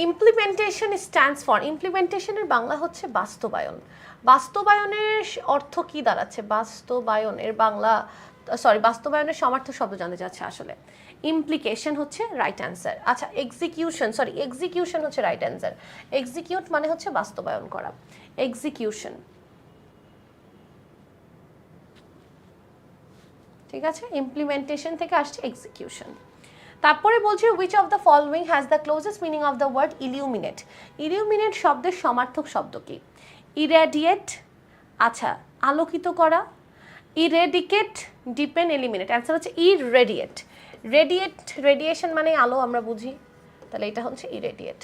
ইমপ্লিমেন্টেশন স্ট্যান্ডস ফর, ইমপ্লিমেন্টেশনের বাংলা হচ্ছে বাস্তবায়ন। বাস্তবায়নের অর্থ কি দাঁড়াচ্ছে? বাস্তবায়নের বাংলা, সরি, বাস্তবায়নের সমার্থক শব্দ জানতে চাচ্ছে আসলে। ইমপ্লিকেশন হচ্ছে রাইট অ্যান্সার। আচ্ছা, এক্সিকিউশন, সরি, এক্সিকিউশন হচ্ছে রাইট অ্যান্সার। এক্সিকিউট মানে হচ্ছে বাস্তবায়ন করা, এক্সিকিউশন। ঠিক আছে, ইমপ্লিমেন্টেশন থেকে আসছে এক্সিকিউশন। তারপরে বলছি which of the following has the closest meaning of the word illuminate? illuminate শব্দের সমার্থক শব্দ কি? irradiate, আচ্ছা, আলোকিত করা, eradicate, deepen, eliminate। অ্যান্সার হচ্ছে irradiate। radiate, radiation মানে আলো আমরা বুঝি, তাহলে এটা হচ্ছে irradiate।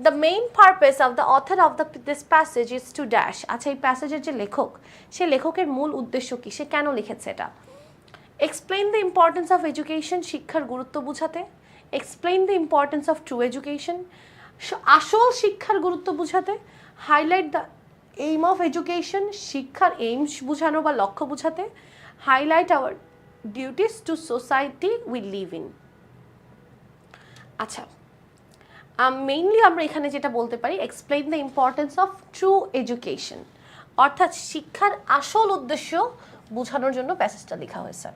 The main purpose of the author of this passage is to dash, আচ্ছা, এই প্যাসেজের যে লেখক, সে লেখকের মূল উদ্দেশ্য কি, সে কেন লিখেছে এটা? Explain the importance of education, শিক্ষার গুরুত্ব বোঝাতে। Explain the importance of true education, আসল শিক্ষার গুরুত্ব বোঝাতে। Highlight the aim of education, শিক্ষার এইমস বোঝানো বা লক্ষ্য বোঝাতে। Highlight hour duties to society we live in. আচ্ছা, মেইনলি আমরা এখানে যেটা বলতে পারি, explain the importance of true education, অর্থাৎ শিক্ষার আসল উদ্দেশ্য বোঝানোর জন্য প্যাসেজটা লেখা হয়েছে।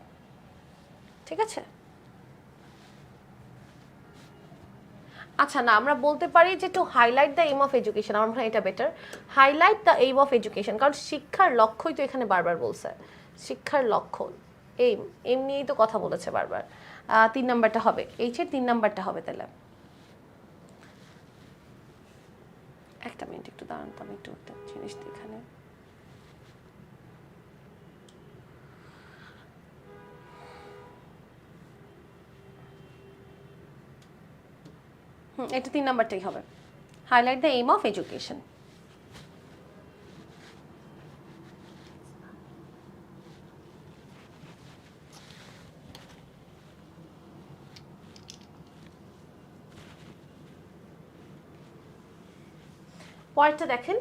ঠিক আছে, আচ্ছা, না, আমরা বলতে পারি যে to highlight the aim of education, আমার মনে হয় এটা better. Highlight the aim of education, কারণ শিক্ষার লক্ষ্যই তো এখানে বারবার বলছে, শিক্ষার লক্ষ্য, এইম, এইম নিয়েই তো কথা বলেছে বারবার। 3 নাম্বারটা হবে, এইচের 3 নাম্বারটা হবে তাহলে। একটা মিনিট একটু দাঁড়ান তো, আমি একটু একটা জিনিস এখানে। এটা 3 নাম্বারটাই হবে, highlight the aim of education. পরেরটা দেখেন,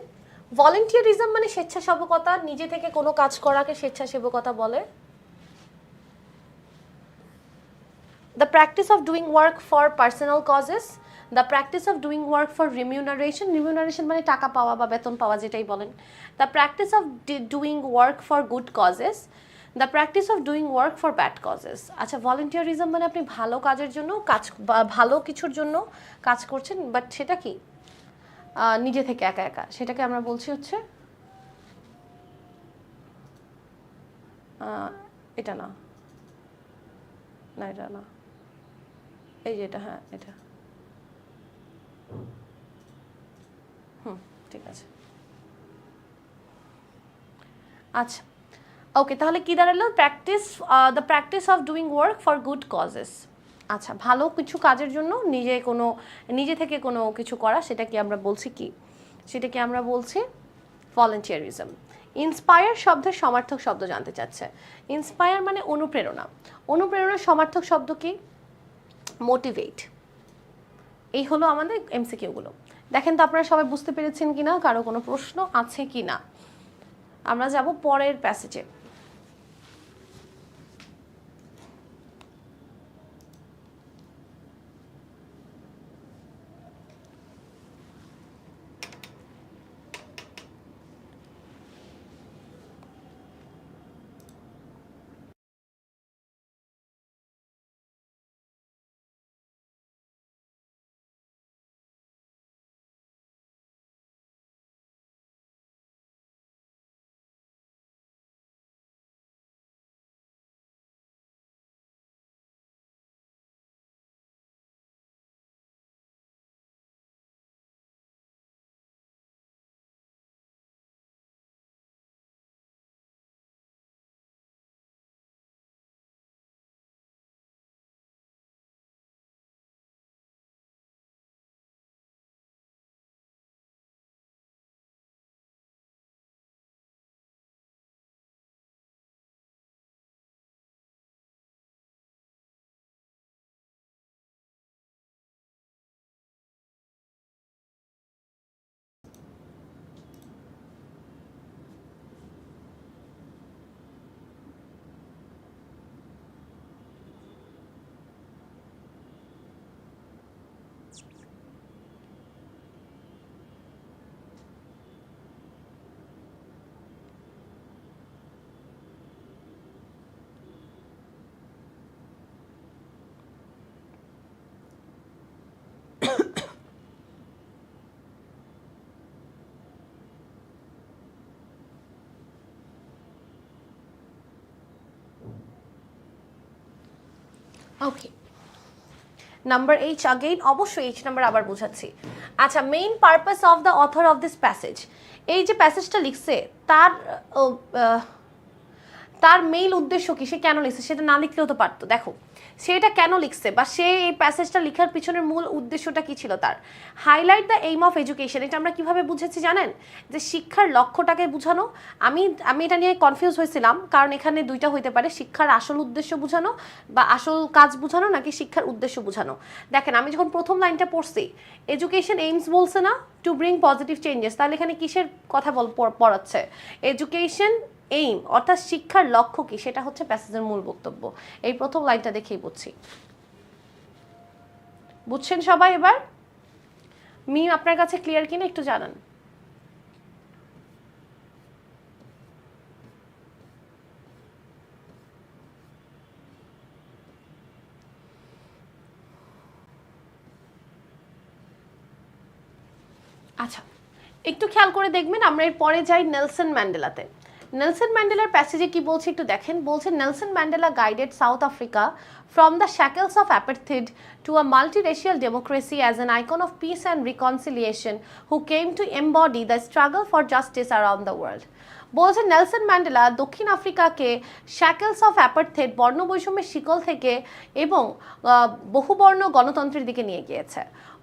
ভলেন্টিয়ারিজম মানে স্বেচ্ছাসেবকতা, নিজে থেকে কোনো কাজ করাকে স্বেচ্ছাসেবকতা বলে। The practice of doing work for personal causes, the practice of doing work for remuneration, remuneration মানে টাকা পাওয়া বা বেতন পাওয়া, যেটাই বলেন। The practice of doing work for good causes, the practice of doing work for bad causes। আচ্ছা, ভলেন্টিয়ারিজম মানে আপনি ভালো কাজের জন্য কাজ বা ভালো কিছুর জন্য কাজ করছেন, বাট সেটা কি নিজে থেকে একা একা, সেটাকে আমরা বলছি হচ্ছে এটা না, না এটা না, এই যে এটা, হ্যাঁ এটা, ঠিক আছে। আচ্ছা, ওকে, তাহলে কি দাঁড়ালো? Practice, the practice of doing work for good causes. আচ্ছা, ভালো কিছু কাজের জন্য নিজে থেকে কোনো কিছু করা, সেটাকে আমরা বলছি কি? সেটাকে আমরা বলছি ভলেন্টিয়ারিজম। ইন্সপায়ার শব্দের সমার্থক শব্দ জানতে চাচ্ছে। ইন্সপায়ার মানে অনুপ্রেরণা, অনুপ্রেরণার সমার্থক শব্দ কি? মোটিভেট। এই হলো আমাদের এমসিকিউগুলো। দেখেন তো আপনারা সবাই বুঝতে পেরেছেন কিনা, কারো কোনো প্রশ্ন আছে কিনা? আমরা যাব পরের প্যাসেজে। ওকে, নাম্বার এইচ আগেইন, অবশ্যই এইচ নাম্বার আবার বোঝাচ্ছি। আচ্ছা, main purpose of the author of this passage, এই যে প্যাসেজটা লিখছে তার তার মেইন উদ্দেশ্য কি, সে কেন লিখছে, সেটা না লিখলেও তো পারতো। দেখো সে এটা কেন লিখছে বা সে এই প্যাসেজটা লেখার পিছনের মূল উদ্দেশ্যটা কি ছিল তার। Highlight the aim of education, এটা আমরা কিভাবে বুঝেছি জানেন, যে শিক্ষার লক্ষ্যটাকে বোঝানো। আমি আমি এটা নিয়ে কনফিউজ হয়েছিলাম, কারণ এখানে দুইটা হইতে পারে, শিক্ষার আসল উদ্দেশ্য বোঝানো বা আসল কাজ বোঝানো, নাকি শিক্ষার উদ্দেশ্য বোঝানো। দেখেন আমি যখন প্রথম লাইনটা পড়ছি, এডুকেশন এইমস বলছে না, টু ব্রিং পজিটিভ চেঞ্জেস, তাহলে এখানে কিসের কথা পড়াচ্ছে, এডুকেশন এইম অর্থাৎ শিক্ষার লক্ষ্য কি, সেটা হচ্ছে প্যাসেজের মূল বক্তব্য। এই প্রথম লাইনটা দেখেই বুঝছি। বুঝছেন সবাই এবার? মিম আপনার কাছে ক্লিয়ার কিনা একটু জানান। আচ্ছা, একটু খেয়াল করে দেখবেন। আমরা এর পরে যাই নেলসন ম্যান্ডেলাতে। নেলসন ম্যান্ডেলার প্যাসেজে কি বলছে একটু দেখেন। বলছে Nelson Mandela guided south Africa from the shackles of apartheid to a multiracial democracy as an icon of peace and reconciliation who came to embody the struggle for justice around the world. বলছে নেলসন ম্যান্ডেলা দক্ষিণ আফ্রিকাকে শ্যাকেলস অফ অ্যাপার্থেড বর্ণবৈষম্যের শিকল থেকে এবং বহুবর্ণ গণতন্ত্রের দিকে নিয়ে গিয়েছে।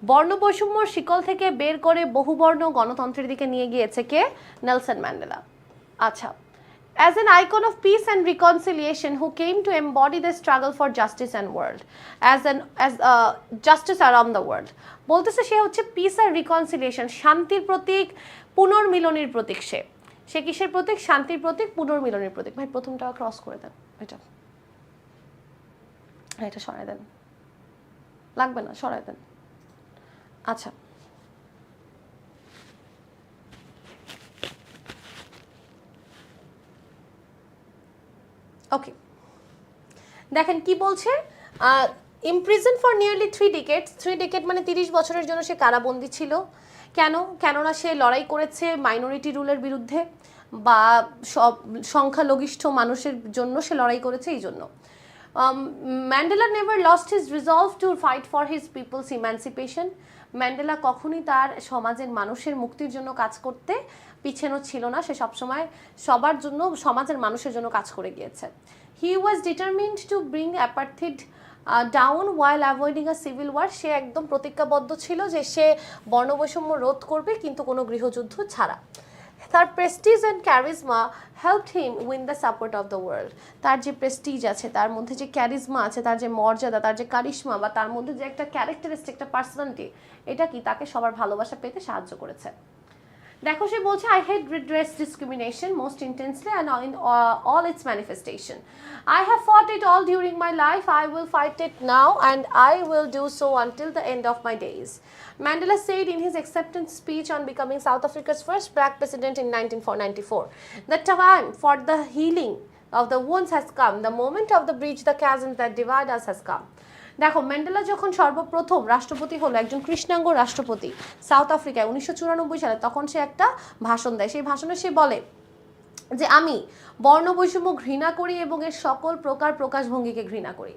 বর্ণবৈষম্যর শিকল থেকে বের করে বহুবর্ণ গণতন্ত্রের দিকে নিয়ে গিয়েছে কে? Nelson Mandela. আচ্ছা, as an icon of peace and reconciliation who came to embody the struggle for justice and world as justice around the world, বলতেছে সে হচ্ছে পিস আর রিকনসিলিয়েশন, শান্তির প্রতীক, পুনর্মিলনের প্রতীক। সে কিসের প্রতীক? শান্তির প্রতীক, পুনর্মিলনের প্রতীক। ভাই প্রথমটা ক্রস করে দেন, এটা সরাই দেন, লাগবে না, সরাই দেন। আচ্ছা, ওকে, দেখেন কি বলছে। ইমপ্রিজন ফর নিয়ারলি 3 ডেকেড মানে 30 বছরের জন্য সে কারাবন্দী ছিল। কেন? কেননা সে লড়াই করেছে মাইনরিটি রুলের বিরুদ্ধে, বা সব সংখ্যালঘিষ্ঠ মানুষের জন্য সে লড়াই করেছে, এই জন্য। Mandela never lost his resolve to fight for his people's emancipation. Mandela কখনই তার সমাজের মানুষের মুক্তির জন্য কাজ করতে পিছানো ছিল না, সে সবসময় সবার জন্য, সমাজের মানুষের জন্য কাজ করে গিয়েছে। He was determined to bring apartheid down while avoiding a civil war. সে একদম প্রতিজ্ঞাবদ্ধ ছিল যে সে বর্ণবৈষম্য রোধ করবে, কিন্তু কোনো গৃহযুদ্ধ ছাড়া। তার Prestige and charisma helped him win the support of the world. তার যে প্রেস্টিজ আছে, তার মধ্যে যে ক্যারিজমা আছে, তার যে মর্যাদা, তার যে কারিশমা, বা তার মধ্যে যে একটা ক্যারেক্টারিস্টিক, একটা পার্সোনালিটি, এটা কি তাকে সবার ভালোবাসা পেতে সাহায্য করেছে। দেখো সে বলছে, I hate redress discrimination most intensely and in all its manifestation. I have fought it all during my life. I will fight it now and I will do so until the end of my days. Mandela said in his acceptance speech on becoming South Africa's first black president in 1994. The time for the healing of the wounds has come. The moment of the bridge the chasms that divide us has come. দেখো ম্যান্ডেলা যখন সর্বপ্রথম রাষ্ট্রপতি হলো, একজন কৃষ্ণাঙ্গ রাষ্ট্রপতি সাউথ আফ্রিকায় 1994 সালে, তখন সে একটা ভাষণ দেয়। সেই ভাষণে সে বলে যে আমি বর্ণবৈষম্য ঘৃণা করি এবং এর সকল প্রকার প্রকাশভঙ্গিকে ঘৃণা করি।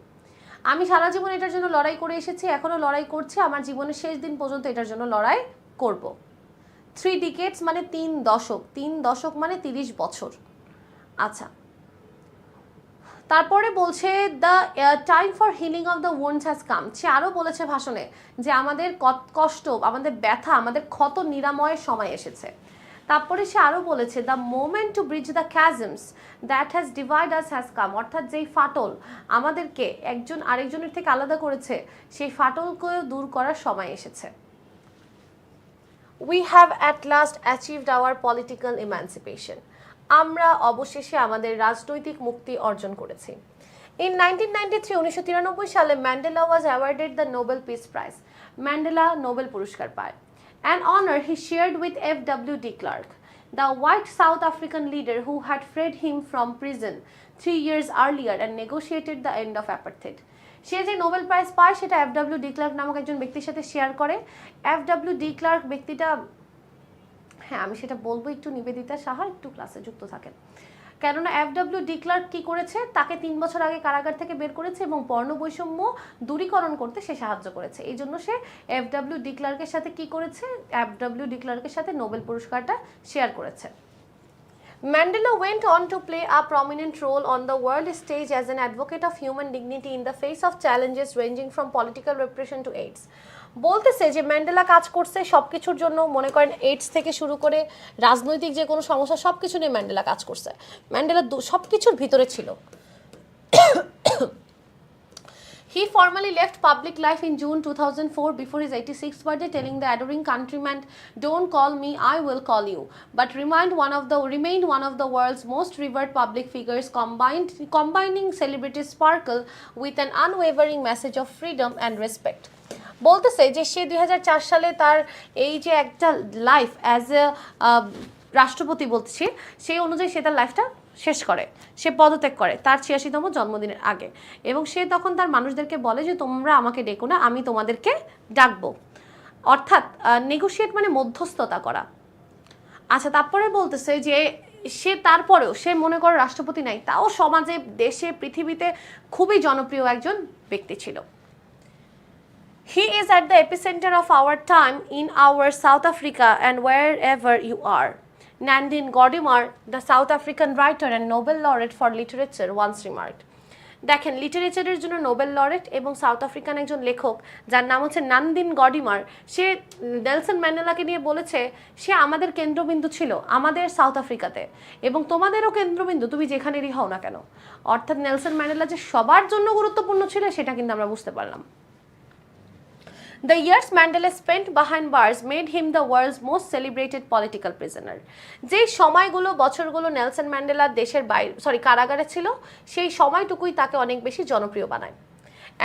আমি সারা জীবন এটার জন্য লড়াই করে এসেছি, এখনও লড়াই করছি, আমার জীবনের শেষ দিন পর্যন্ত এটার জন্য লড়াই করব। 3 decades মানে 3 দশক, 3 দশক মানে 30 বছর। আচ্ছা, তারপরে বলছে the time for healing of the wounds has come. সে আরও বলেছে ভাষণে যে আমাদের কষ্ট, আমাদের ব্যথা, আমাদের ক্ষত নিরাময়ের সময় এসেছে। তারপরে সে আরও বলেছে the moment to bridge the chasms that has divide us has come. অর্থাৎ যেই ফাটল আমাদেরকে একজন আরেকজনের থেকে আলাদা করেছে, সেই ফাটলকেও দূর করার সময় এসেছে। We have at last achieved hour political emancipation. আমরা অবশেষে আমাদের রাজনৈতিক মুক্তি অর্জন করেছি। ইন 1993 সালে Mandela was awarded the Nobel peace prize. Mandela Nobel পুরস্কার পায়। An honour he shared with F.W. de Klerk, the white South African leader who had freed him from prison 3 years earlier and negotiated the end of apartheid. সে যে নোবেল প্রাইজ পায় সেটা F.W. de Klerk নামক একজন ব্যক্তির সাথে শেয়ার করে। F.W. de Klerk ব্যক্তিটা, হ্যাঁ আমি সেটা বলবো, একটু নিবেদিতা সাহা, একটু ক্লাসে যুক্ত থাকেন। কেননা এফডব্লিউ ডি ক্লার্ক কী করেছে, তাকে 3 বছর আগে কারাগার থেকে বের করেছে এবং বর্ণ বৈষম্য দূরীকরণ করতে সে সাহায্য করেছে। এই জন্য সে এফডব্লিউ ডি ক্লার্কের সাথে কী করেছে, এফডব্লিউ ডি ক্লার্কের সাথে নোবেল পুরস্কারটা শেয়ার করেছে। Mandela went on to play a prominent role on the world stage as an advocate of human dignity in the face of challenges ranging from political repression to AIDS. বলতেছে যে ম্যান্ডেলা কাজ করছে সব কিছুর জন্য, মনে করেন এইডস থেকে শুরু করে রাজনৈতিক যে কোনো সমস্যা সব কিছু নিয়ে ম্যান্ডেলা কাজ করছে। ম্যান্ডেলা সব কিছুর ভিতরে ছিল। He formally left public life in June 2004 before his 86th birthday, telling the adoring countrymen, "Don't call me, I will call you," but remained one of the world's most revered public figures, combining celebrity sparkle with an unwavering message of freedom and respect. বলতেছে যে সে 2004 সালে তার এই যে একটা লাইফ অ্যাজ এ রাষ্ট্রপতি বলছি, সেই অনুযায়ী সে তার লাইফটা শেষ করে, সে পদত্যাগ করে তার 86তম জন্মদিনের আগে, এবং সে তখন তার মানুষদেরকে বলে যে তোমরা আমাকে ডেকো না, আমি তোমাদেরকে ডাকবো, অর্থাৎ নেগোশিয়েট মানে মধ্যস্থতা করা। আচ্ছা, তারপরে বলতেছে যে সে তারপরেও সে মনে করে রাষ্ট্রপতি নাই, তাও সমাজে, দেশে, পৃথিবীতে খুবই জনপ্রিয় একজন ব্যক্তি ছিল। He is at the epicenter of our time in our South Africa and wherever you are. Nandine Gordimer, the South African writer and Nobel laureate for literature, once remarked. দেখেন, লিটারেচারের জন্য নোবেল লরেট এবং সাউথ আফ্রিকান একজন লেখক যার নাম হচ্ছে নান্দিন গডিমার, সে নেলসন ম্যান্ডেলাকে নিয়ে বলেছে সে আমাদের কেন্দ্রবিন্দু ছিল আমাদের সাউথ আফ্রিকাতে, এবং তোমাদেরও কেন্দ্রবিন্দু তুমি যেখানেরই হও না কেন। অর্থাৎ নেলসন ম্যান্ডেলা যে সবার জন্য গুরুত্বপূর্ণ ছিল সেটা কিন্তু আমরা বুঝতে পারলাম। The years Mandela spent behind bars made him the world's most celebrated political prisoner. যে সময়গুলো, বছরগুলো নেলসন ম্যান্ডেলা দেশের বাইরে কারাগারে ছিল, সেই সময়টুকুই তাকে অনেক বেশি জনপ্রিয় বানায়।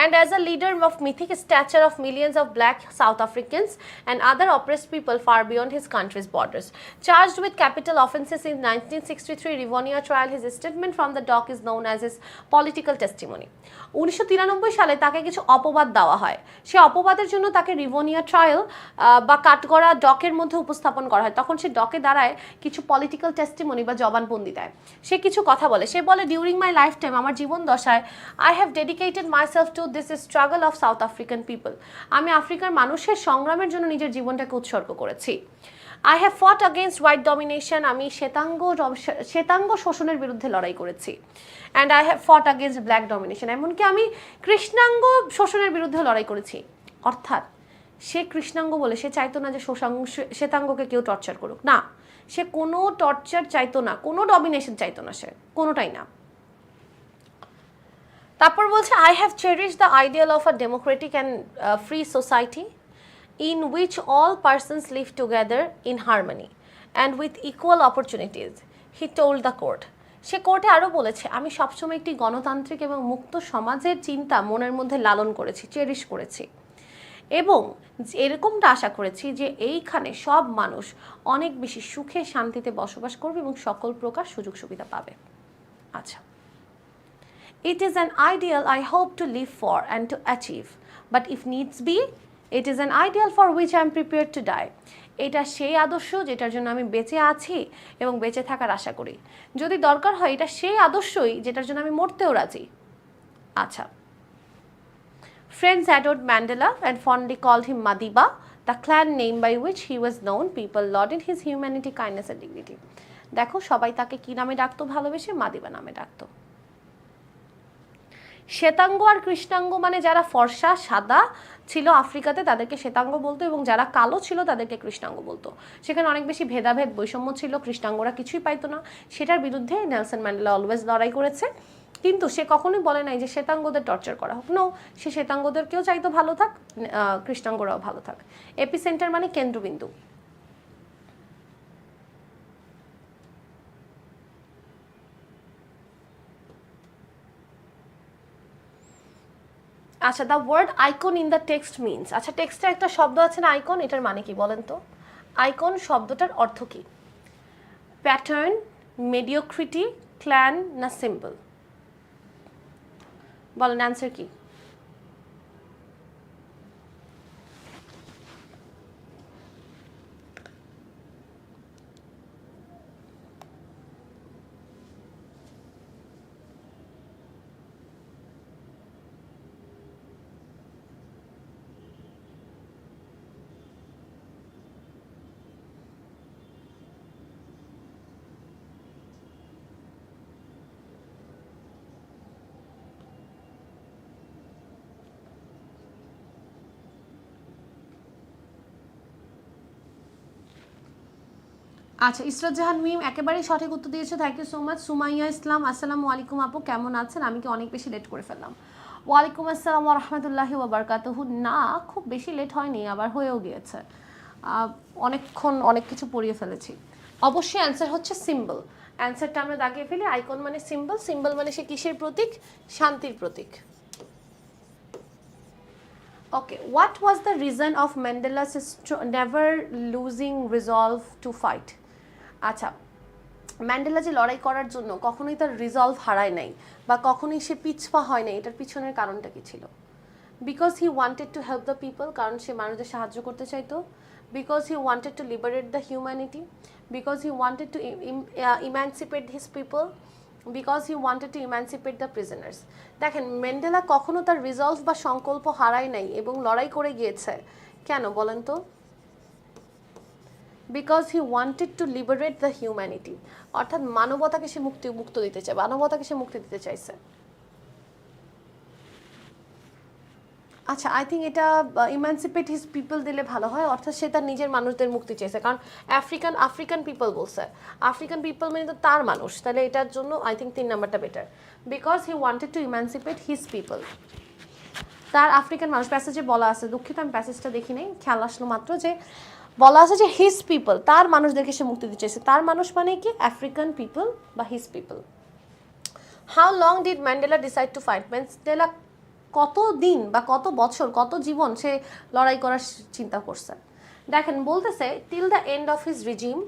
And as a leader of mythic stature of millions of black South Africans and other oppressed people far beyond his country's borders. Charged with capital offences in 1963 Rivonia trial, his statement from the dock is known as his political testimony. 1993 সালে তাকে কিছু অপবাদ দেওয়া হয়, সে অপবাদের জন্য তাকে রিভোনিয়া ট্রায়াল বা কাঠগড়া ডকের মধ্যে উপস্থাপন করা হয়। তখন সে ডকে দাঁড়ায় কিছু পলিটিক্যাল টেস্টিমনি বা জবানবন্দি দেয়, সে কিছু কথা বলে, সে বলে ডিউরিং মাই লাইফ টাইম, আমার জীবন দশায়, I have dedicated myself to this struggle of south African people, আমি আফ্রিকার মানুষের সংগ্রামের জন্য নিজের জীবনটাকে উৎসর্গ করেছি। আই হ্যাভ ফট অ্যাগেনস্ট হোয়াইট ডমিনেশন, আমি শ্বেতাঙ্গ শোষণের বিরুদ্ধে লড়াই করেছি। অ্যান্ড আই হ্যাভ ফট অ্যাগেনস্ট ব্ল্যাক ডমিনেশন, এমনকি আমি কৃষ্ণাঙ্গ শোষণের বিরুদ্ধে লড়াই করেছি। অর্থাৎ সে কৃষ্ণাঙ্গ বলে সে চাইতো না যে শ্বেতাঙ্গকে কেউ টর্চার করুক, না, সে কোনো টর্চার চাইতো না, কোনো ডমিনেশন চাইতো না, সে কোনোটাই না। তারপর বলছে, I have cherish the ideal of a Democratic and free society in which all persons live together in harmony and with equal opportunities, he told the court. সে কোর্টে আরও বলেছে, আমি সবসময় একটি গণতান্ত্রিক এবং মুক্ত সমাজের চিন্তা মনের মধ্যে লালন করেছি, চেরিশ করেছি, এবং এরকমটা আশা করেছি যে এইখানে সব মানুষ অনেক বেশি সুখে শান্তিতে বসবাস করবে এবং সকল প্রকার সুযোগ সুবিধা পাবে। আচ্ছা, it is an ideal I hope to live for and to achieve, but if needs be, it is an ideal for which I am prepared to die. এটা সেই আদর্শ যেটার জন্য আমি বেঁচে আছি এবং বেঁচে থাকার আশা করি, যদি দরকার হয় এটা সেই আদর্শই যেটার জন্য আমি মরতেও রাজি। আচ্ছা, friends adored Mandela and fondly called him Madiba, the clan name by which he was known. People lauded his humanity, kindness and dignity. দেখো, সবাই তাকে কি নামে ডাকতো ভালোবেসে? মাদিবা নামে ডাকতো। শ্বেতাঙ্গ আর কৃষ্ণাঙ্গ মানে যারা ফর্সা সাদা ছিল আফ্রিকাতে তাদেরকে শ্বেতাঙ্গ বলতো, এবং যারা কালো ছিল তাদেরকে কৃষ্ণাঙ্গ বলতো। সেখানে অনেক বেশি ভেদাভেদ বৈষম্য ছিল, কৃষ্ণাঙ্গরা কিছুই পাইতো না, সেটার বিরুদ্ধে নেলসন ম্যান্ডেলা অলওয়েজ লড়াই করেছে। কিন্তু সে কখনোই বলে নাই যে শ্বেতাঙ্গদের টর্চার করা হোক, নো, সে শ্বেতাঙ্গদেরকেও চাইতো ভালো থাক, কৃষ্ণাঙ্গরাও ভালো থাক। এপিসেন্টার মানে কেন্দ্রবিন্দু। আচ্ছা, the word icon in the text means, আচ্ছা টেক্সটে একটা শব্দ আছে না আইকন, এটার মানে কি বলেন তো? আইকন শব্দটার অর্থ কি? প্যাটার্ন, মেডিওক্রিটি, ক্ল্যান না সিম্বল? বলেন অ্যান্সার কি? আচ্ছা, ইসরাত জাহান মিম একেবারেই সঠিক উত্তর দিয়েছে, thank you so much. Sumaiya Islam, আসসালামু আলাইকুম আপু, কেমন আছেন? আমি কি অনেক বেশি লেট করে ফেললাম? ওয়ালাইকুম আসসালাম ওয়া রাহমাতুল্লাহি ওয়া বারাকাতুহু। না, খুব বেশি লেট হয়নি, আবার হয়েও গিয়েছে, অনেকক্ষণ অনেক কিছু পড়িয়ে ফেলেছি। অবশ্যই অ্যান্সার হচ্ছে সিম্বল। অ্যান্সারটা আমরা দাগিয়ে ফেলি, আইকন মানে সিম্বল, সিম্বল মানে সে কিসের প্রতীক? শান্তির প্রতীক। Okay, what was the reason of Mandela's never losing resolve to fight? আচ্ছা, ম্যান্ডেলা যে লড়াই করার জন্য কখনোই তার রিজলভ হারায় নাই বা কখনোই সে পিছপা হয় নাই, এটার পিছনের কারণটা কি ছিল? Because he wanted to help the people, কারণ সে মানুষদের সাহায্য করতে চাইতো। Because he wanted to liberate the humanity, because he wanted to emancipate his people, because he wanted to emancipate the prisoners. দেখেন, ম্যান্ডেলা কখনো তার রিজলভ বা সংকল্প হারায় নাই এবং লড়াই করে গিয়েছে। কেন বলেন তো? Because he wanted to liberate the humanity, অর্থাৎ মানবতাকে সে মুক্ত দিতে চায়, মানবতাকে সে মুক্তি দিতে চাইছে। আচ্ছা, আই থিঙ্ক এটা ইমানসিপেট হিজ পিপল দিলে ভালো হয়, অর্থাৎ সে তার নিজের মানুষদের মুক্তি চেয়েছে, কারণ আফ্রিকান পিপল বলছে, আফ্রিকান পিপল মানে তো তার মানুষ, তাহলে এটার জন্য আই থিঙ্ক 3 নাম্বারটা better. Because he wanted to emancipate his people, তার আফ্রিকান মানুষ। প্যাসেজে বলা আছে, দুঃখিত আমি প্যাসেজটা দেখি নাই, খেয়াল আসলো মাত্র, যে বলা আছে যে হিজ পিপল, তার মানুষদেরকে সে মুক্তি দিতে চাইছে। তার মানুষ মানে কি? আফ্রিকান পিপল বা his people. How long did Mandela decide to fight? Mandela কত দিন বা কত বছর, কত জীবন সে লড়াই করার চিন্তা করছে? দেখেন, বলতেছে till the end of his regime,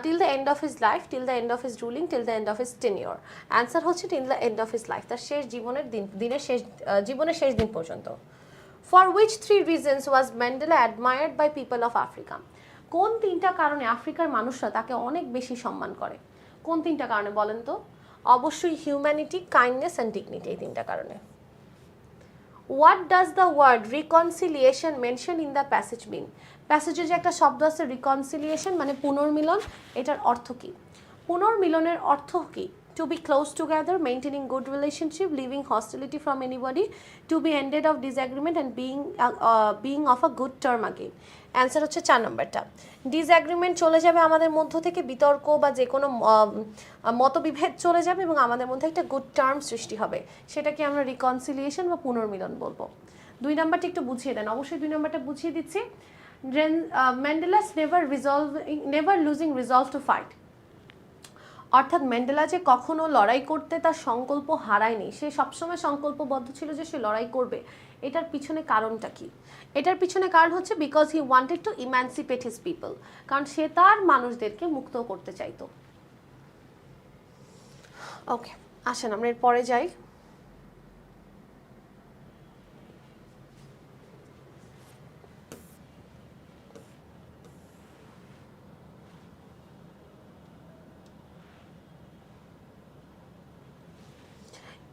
till the end of his life, till the end of his ruling, till the end of his tenure. Answer হচ্ছে till the end of his life, তার শেষ জীবনের শেষ দিন পর্যন্ত। For which 3 reasons was Mandela admired by people of Africa? কোন 3টা কারণে আফ্রিকার মানুষরা তাকে অনেক বেশি সম্মান করে? কোন 3টা কারণে বলেন তো? অবশ্যই হিউম্যানিটি, কাইন্ডনেস অ্যান্ড ডিগনিটি, এই 3টা কারণে। What does the word reconciliation mention in the passage mean? প্যাসেজে যে একটা শব্দ আছে রিকনসিলিয়েশন, মানে পুনর্মিলন, এটার অর্থ কী? পুনর্মিলনের অর্থ কী? To be close together, maintaining good relationship, living hostility from anybody, to be ended of disagreement and being of a good term again. Answer হচ্ছে 4 নম্বরটা। ডিসএগ্রিমেন্ট চলে যাবে আমাদের মধ্য থেকে, বিতর্ক বা যে কোনো মতবিভেদ চলে যাবে এবং আমাদের মধ্যে একটা গুড টার্ম সৃষ্টি হবে, সেটাকে আমরা রিকনসিলিয়েশন বা পুনর্মিলন বলবো। 2 নম্বরটা একটু বুঝিয়ে দেন। অবশ্যই 2 নম্বরটা বুঝিয়ে দিচ্ছি। Mandela's never losing resolve to fight, অর্থাৎ ম্যান্ডেলা যে কখনো লড়াই করতে তার সংকল্প হারায়নি, সে সবসময় সংকল্পবদ্ধ ছিল যে সে লড়াই করবে। এটার পিছনে কারণটা কি? এটার পিছনে কারণ হচ্ছে because he wanted to emancipate his people, কারণ সে তার মানুষদেরকে মুক্ত করতে চাইতো। ওকে, আসেন আমরা এর পরে যাই।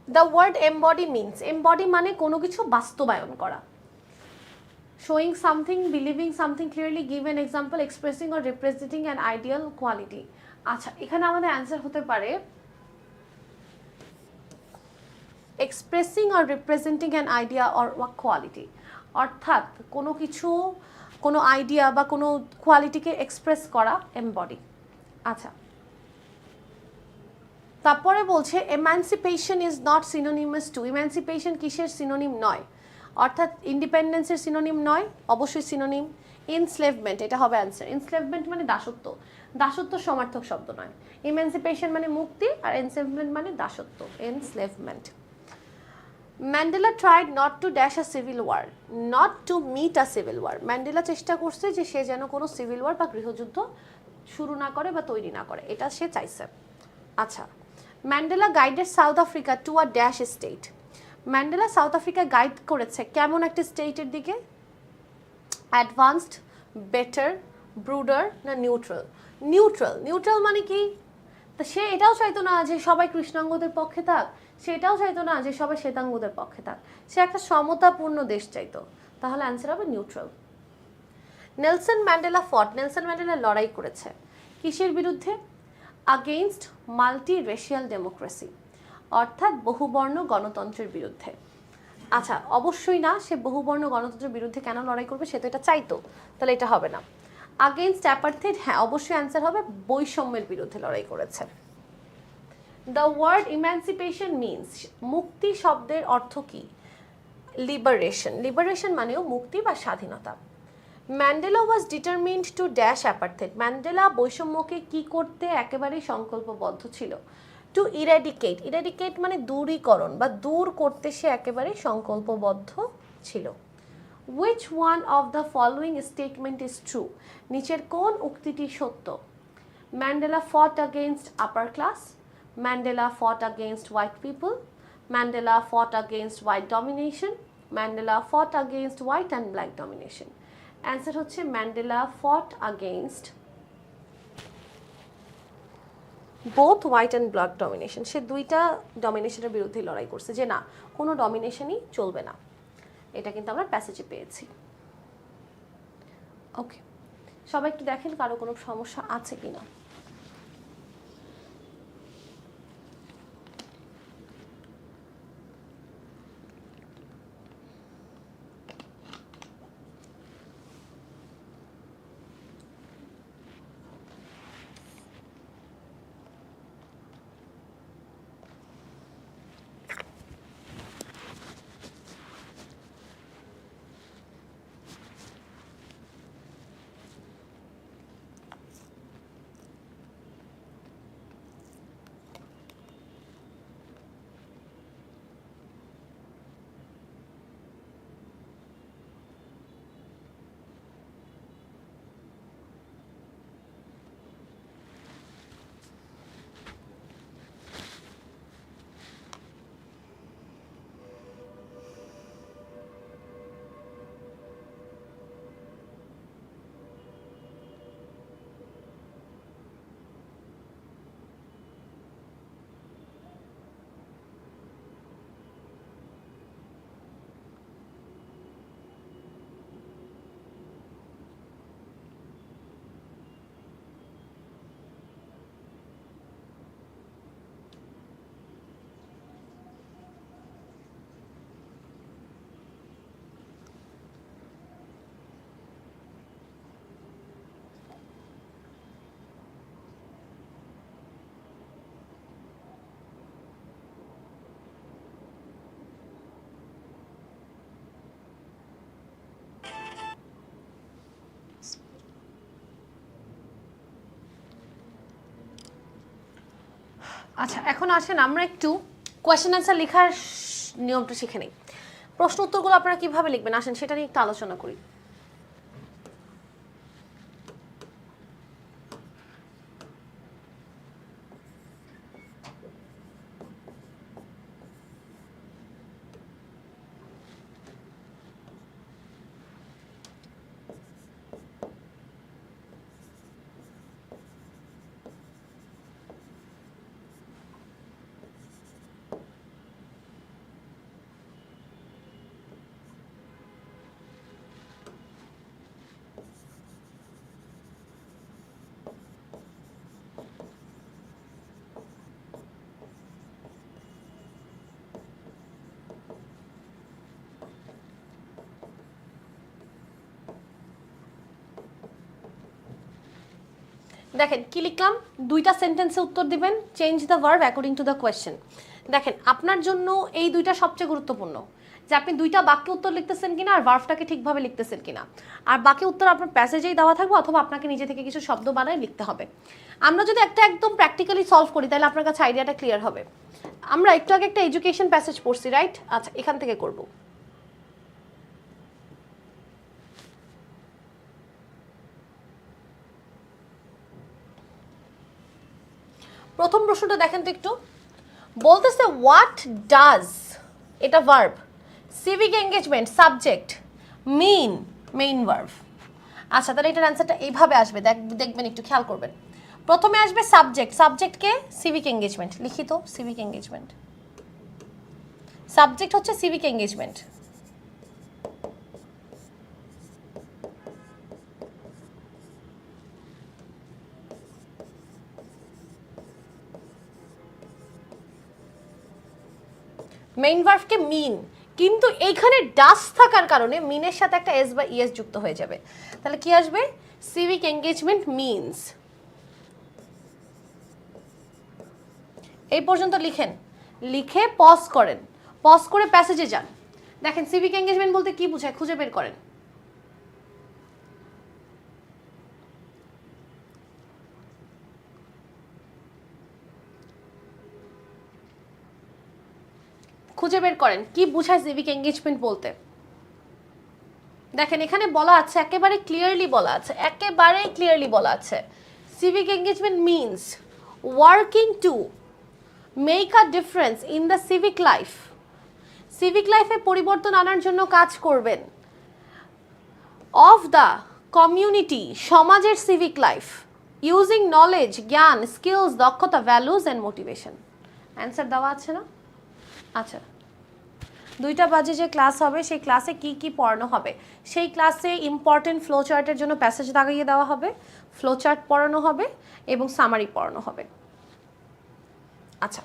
The word embody means, embody মানে কোনো কিছু বাস্তবায়ন করা। Showing something, believing something clearly, give an example, expressing or representing an ideal quality. আচ্ছা, এখানে আমাদের অ্যান্সার হতে পারে expressing or representing an idea or quality, অর্থাৎ কোনো কিছু, কোনো আইডিয়া বা কোনো কোয়ালিটিকে এক্সপ্রেস করা, এমবডি। আচ্ছা, তারপরে বলছে emancipation is not synonymous to, emancipation কিসের সিনোনিম নয়? অর্থাৎ ইন্ডিপেন্ডেন্সের সিনোনিম নয়, অবশ্যই সিনোনিম। ইনস্লেভমেন্ট, এটা হবে অ্যান্সার। ইনস্লেভমেন্ট মানে দাসত্ব, দাসত্ব সমার্থক শব্দ নয়। ইমানসিপেশন মানে মুক্তি, আর এনস্লেভমেন্ট মানে দাসত্ব, enslavement. Mandela tried not to dash a civil war, not to meet a civil war. Mandela চেষ্টা করছে যে সে যেন কোনো সিভিল ওয়ার বা গৃহযুদ্ধ শুরু না করে বা তৈরি না করে, এটা সে চাইছে। আচ্ছা, Mandela guided south Africa to a dash state. Mandela south Africa guide করেছে কেমন একটা স্টেটের দিকে? অ্যাডভান্সড, বেটার, ব্রুডার না নিউট্রাল? নিউট্রাল। নিউট্রাল মানে কি? তা সে এটাও চাইতো না যে সবাই কৃষ্ণাঙ্গদের পক্ষে থাক, সে এটাও চাইতো না যে সবাই শ্বেতাঙ্গদের পক্ষে থাক, সে একটা সমতাপূর্ণ দেশ চাইতো। তাহলে অ্যান্সার হবে নিউট্রাল। নেলসন ম্যান্ডেলা ফট, নেলসন ম্যান্ডেলা লড়াই করেছে কিসের বিরুদ্ধে? আগেইনস্ট মাল্টি রেশিয়াল ডেমোক্রেসি, অর্থাৎ বহুবর্ণ গণতন্ত্রের বিরুদ্ধে। আচ্ছা, অবশ্যই না, সে বহুবর্ণ গণতন্ত্রের বিরুদ্ধে কেন লড়াই করবে? সে তো এটা চাইতো, তাহলে এটা হবে না। আগেইনস্ট অ্যাপার্থেড, হ্যাঁ অবশ্যই অ্যান্সার হবে বৈষম্যের বিরুদ্ধে লড়াই করেছে। দ্য ওয়ার্ড ইম্যান্সিপেশন মিনস, মুক্তি শব্দের অর্থ কি? লিবারেশন, লিবারেশন মানেও মুক্তি বা স্বাধীনতা। Mandela was determined to dash apartheid, Mandela বৈষম্যকে কি করতে একেবারেই সংকল্পবদ্ধ ছিল? টু ইরাডিকেট, ইরাডিকেট মানে দূরীকরণ বা দূর করতে সে একেবারে সংকল্পবদ্ধ ছিল। Which one of the following statement is true, নিচের কোন উক্তিটি সত্য? Mandela fought against upper class, Mandela fought against white people, Mandela fought against white domination, Mandela fought against white and black domination. Answer হচ্ছে Mandela fought against both white and black domination, সে দুইটা ডমিনেশনের বিরুদ্ধে লড়াই করছে যে না কোনো ডমিনেশনই চলবে না। এটা কিন্তু আমরা প্যাসেজে পেয়েছি। ওকে, সবাই একটু দেখেন কারো কোনো সমস্যা আছে কিনা। আচ্ছা, এখন আসেন আমরা একটু কোয়েশ্চেন অ্যান্সার লেখার নিয়মটা শিখে নিই। প্রশ্ন উত্তরগুলো আপনারা কিভাবে লিখবেন আসেন সেটা নিয়ে একটু আলোচনা করি। দেখেন কি লিখলাম, দুইটা সেন্টেন্সে উত্তর দিবেন, change the verb according to the question. দেখেন আপনার জন্য এই দুইটা সবচেয়ে গুরুত্বপূর্ণ, যে আপনি দুইটা বাক্যে উত্তর লিখতেছেন কিনা আর ভার্বটাকে ঠিকভাবে লিখতেছেন কিনা। আর বাকি উত্তর আপনার প্যাসেজেই দেওয়া থাকবে অথবা আপনাকে নিজে থেকে কিছু শব্দ বানায় লিখতে হবে। আমরা যদি একটা একদম প্র্যাকটিক্যালি সলভ করি তাহলে আপনার কাছে আইডিয়াটা ক্লিয়ার হবে। আমরা একটু আগে একটা এডুকেশন প্যাসেজ পড়ছি, রাইট? আচ্ছা, এখান থেকে করব। প্রথম প্রশ্নটা দেখেন তো একটু, বলতেছে হোয়াট ডাজ, এটা verb, civic engagement subject, main main verb. আচ্ছা, তাহলে এটার অ্যান্সারটা এইভাবে আসবে, দেখবেন একটু খেয়াল করবেন। প্রথমে আসবে সাবজেক্ট, সাবজেক্টকে সিভিক এঙ্গেজমেন্ট, লিখিত সিভিক এঙ্গেজমেন্ট, সাবজেক্ট হচ্ছে সিভিক এঙ্গেজমেন্ট। মেইন ভার্বকে মিন, কিন্তু এইখানে ডাস থাকার কারণে মিনের সাথে একটা এস বা ইএস যুক্ত হয়ে যাবে। তাহলে কি আসবে? Civic engagement means. এই পর্যন্ত লিখেন, লিখে পজ করেন, পজ করে প্যাসেজে যান। দেখেন সিভিক এঙ্গেজমেন্ট বলতে কি বোঝায় খুঁজে বের করেন। খুঁজে বের করেন কি বোঝায় সিভিক এঙ্গেজমেন্ট বলতে। দেখেন এখানে বলা আছে, একেবারে ক্লিয়ারলি বলা আছে, একেবারে ক্লিয়ারলি বলা আছে, civic engagement means working to make a difference in the civic life. civic লাইফে পরিবর্তন আনার জন্য কাজ করবেন, of the community, সমাজের civic life, using knowledge, জ্ঞান, skills, দক্ষতা, values and motivation. অ্যান্সার দেওয়া আছে না? আচ্ছা, 2টা বাজে যে ক্লাস হবে সেই ক্লাসে কি কি পড়ানো হবে, সেই ক্লাসে ইম্পর্টেন্ট ফ্লো চার্টের জন্য প্যাসেজ দাগিয়ে দেওয়া হবে, ফ্লো চার্ট পড়ানো হবে এবং সামারি পড়ানো হবে। আচ্ছা,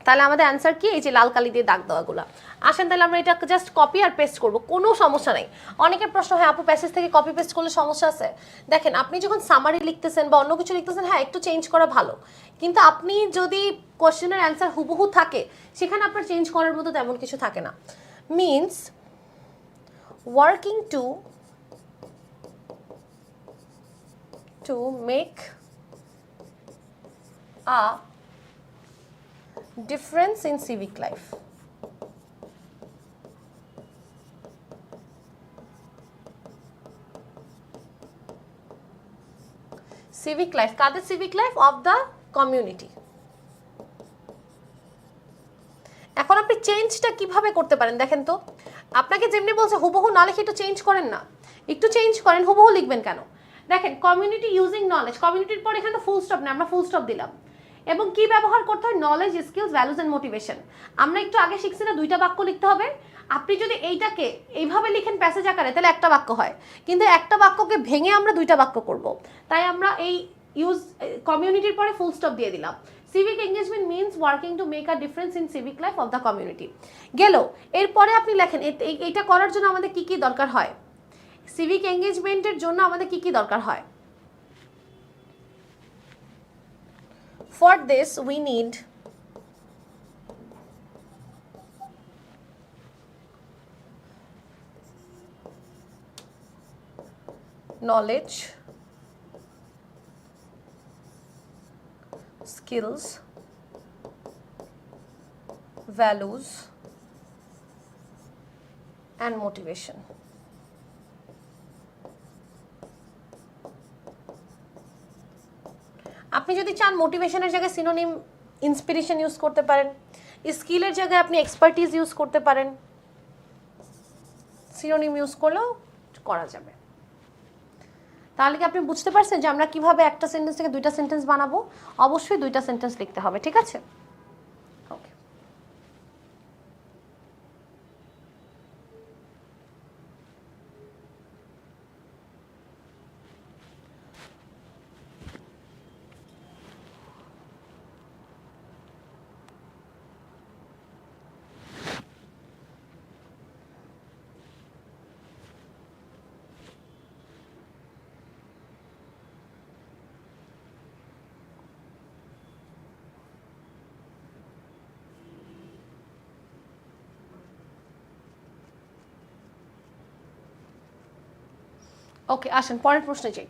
তাহলে আমাদের অ্যান্সার কি? এই যে লাল কালি দিয়ে দাগ দেওয়াগুলো। আসেন তাহলে আমরা এটা জাস্ট কপি আর পেস্ট করব, কোনো সমস্যা নেই। অনেকের প্রশ্ন হয় আপু প্যাসেজ থেকে কপি পেস্ট করলে সমস্যা আছে। দেখেন আপনি যখন সামারি লিখতেছেন বা অন্য কিছু লিখতেছেন, হ্যাঁ একটু চেঞ্জ করা ভালো, কিন্তু আপনি যদি কোশ্চেনের অ্যান্সার হুবহু থাকে সেখানে আপনার চেঞ্জ করার মতো তেমন কিছু থাকে না। Means working to make a difference in civic life. civic life কাদের civic life? of the community. এখন আপনি চেঞ্জটা কিভাবে করতে পারেন দেখেন তো। আপনাকে যেমনি বলছে হুবহু না লিখে একটু চেঞ্জ করেন না, একটু চেঞ্জ করেন, হুবহু লিখবেন কেন? দেখেন কমিউনিটি ইউজিং নলেজ, কমিউনিটির পর এখানে ফুল স্টপ না, আমরা ফুল স্টপ দিলাম। এবং কি ব্যবহার করতে হয়? Knowledge, skills, values and motivation. আমরা একটু আগে শিখছি না 2টা বাক্য লিখতে হবে। আপনি যদি এইটাকে এইভাবে লিখেন প্যাসেজ আকারে তাহলে একটা বাক্য হয়, কিন্তু একটা বাক্যকে ভেঙে আমরা 2টা বাক্য করব। তাই আমরা এই ইউজ কমিউনিটির পরে ফুল স্টপ দিয়ে দিলাম। civic engagement means working to make a difference in civic life of the community. গেল, এরপরে আপনি লেখেন এইটা করার জন্য আমাদের কি কি দরকার হয়, civic engagementের জন্য আমাদের কি কি দরকার হয়। For this we need knowledge, skills, values and motivation. আপনি যদি চান মোটিভেশনের জায়গায় সিনোনিম ইন্সপিরেশন ইউজ করতে পারেন, স্কিলের জায়গায় আপনি এক্সপার্টিজ ইউজ করতে পারেন, সিনোনিম ইউজ করলেও করা যাবে। তাহলে কি আপনি বুঝতে পারছেন যে আমরা কিভাবে একটা সেন্টেন্স থেকে 2টা সেন্টেন্স বানাবো? অবশ্যই 2টা সেন্টেন্স লিখতে হবে, ঠিক আছে? ওকে, ওকে আসেন পরের প্রশ্নে যাই।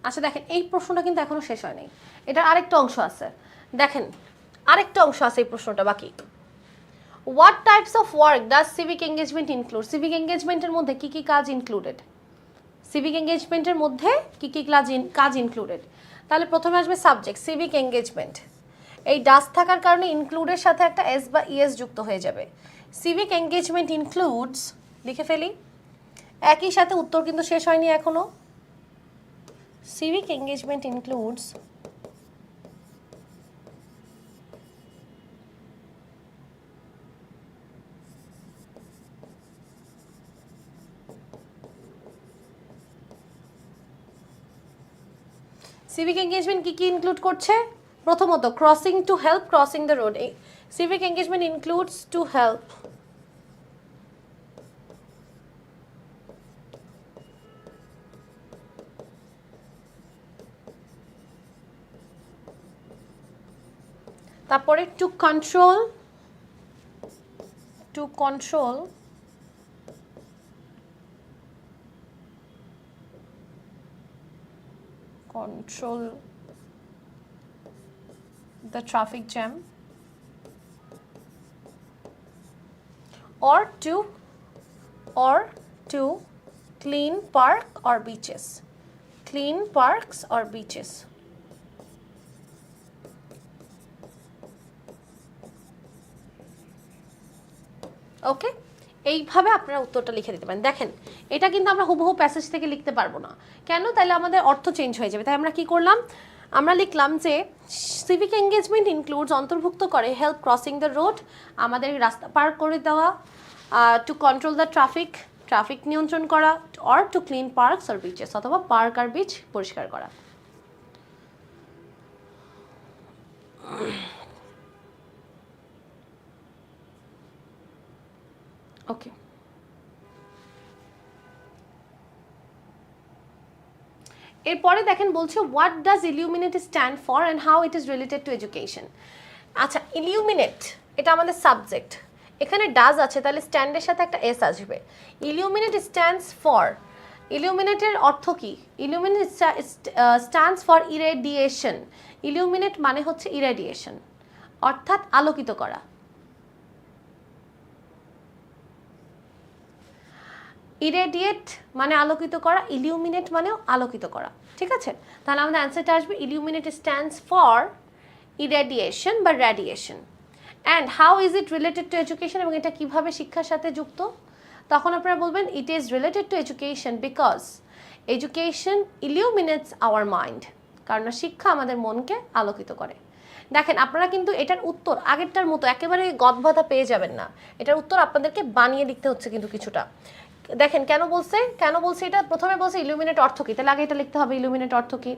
আচ্ছা দেখেন এই প্রশ্নটা কিন্তু এখনো শেষ হয়নি, এটার আরেকটা অংশ আছে। দেখেন আরেকটা অংশ আছে এই প্রশ্নটা বাকি। What types of work does civic engagement include? Civic এঙ্গেজমেন্টের মধ্যে কি কি কাজ ইনক্লুডেড? সিভিক এঙ্গেজমেন্টের মধ্যে কি কি কাজ ইনক্লুডেড? তাহলে প্রথমে আসবে সাবজেক্ট সিভিক এঙ্গেজমেন্ট, এই ডাস থাকার কারণে ইনক্লুডের সাথে একটা এস বা ইএস যুক্ত হয়ে যাবে। সিভিক এঙ্গেজমেন্ট ইনক্লুডস, লিখে ফেলি, একই সাথে উত্তর কিন্তু শেষ হয়নি এখনো। civic engagement includes civic engagement কি কি ইনক্লুড করছে? প্রথমত crossing to help crossing the road. Civic engagement includes to help তারপরে to control the traffic jam or to clean parks or beaches. Okay, এইভাবে আপনারা উত্তরটা লিখে দিতে পারেন। দেখেন এটা কিন্তু আমরা হুবহু প্যাসেজ থেকে লিখতে পারবো না, কেন? তাহলে আমাদের অর্থ চেঞ্জ হয়ে যাবে। তাই আমরা কি করলাম, আমরা লিখলাম যে সিভিক এঙ্গেজমেন্ট ইনক্লুডস অন্তর্ভুক্ত করে হেল্প ক্রসিং দ্য রোড, আমাদের রাস্তা পার করে দেওয়া, টু কন্ট্রোল দ্য ট্রাফিক নিয়ন্ত্রণ করা, or to clean parks or bitches, অথবা পার্ক আর বিচ পরিষ্কার করা। ওকে, এরপরে দেখেন বলছে what does ইলিউমিনেট stand for and how it is related to education. আচ্ছা, ইলিউমিনেট এটা আমাদের সাবজেক্ট, এখানে ডাজ আছে, তাহলে স্ট্যান্ডের সাথে একটা এস আসবে। ইলিউমিনেট স্ট্যান্ডস ফর, ইলিউমিনেটের অর্থ কি? ইলিউমিনেট স্ট্যান্ডস ফর ইরেডিয়েশন। ইলিউমিনেট মানে হচ্ছে ইরেডিয়েশন, অর্থাৎ আলোকিত করা। ইরেডিয়েট মানে আলোকিত করা, ইলিউমিনেট মানেও আলোকিত করা, ঠিক আছে? তাহলে আমাদের অ্যান্সারটা আসবে ইলিউমিনেট স্ট্যান্ডস ফর ইরেডিয়েশন বা radiation. And how is it related to education, এবং এটা কিভাবে শিক্ষার সাথে যুক্ত? তখন আপনারা বলবেন it is related to education because education illuminates our mind, কারণ শিক্ষা আমাদের মনকে আলোকিত করে। দেখেন আপনারা কিন্তু এটার উত্তর আগেরটার মতো একেবারে গদবাধা পেয়ে যাবেন না, এটার উত্তর আপনাদেরকে বানিয়ে লিখতে হচ্ছে কিন্তু কিছুটা। দেখেন কেন বলছে এটা প্রথমে বলছে ইলুমিনেট অর্থ কি, তাহলে আগে এটা লিখতে হবে ইলুমিনেট অর্থ কি,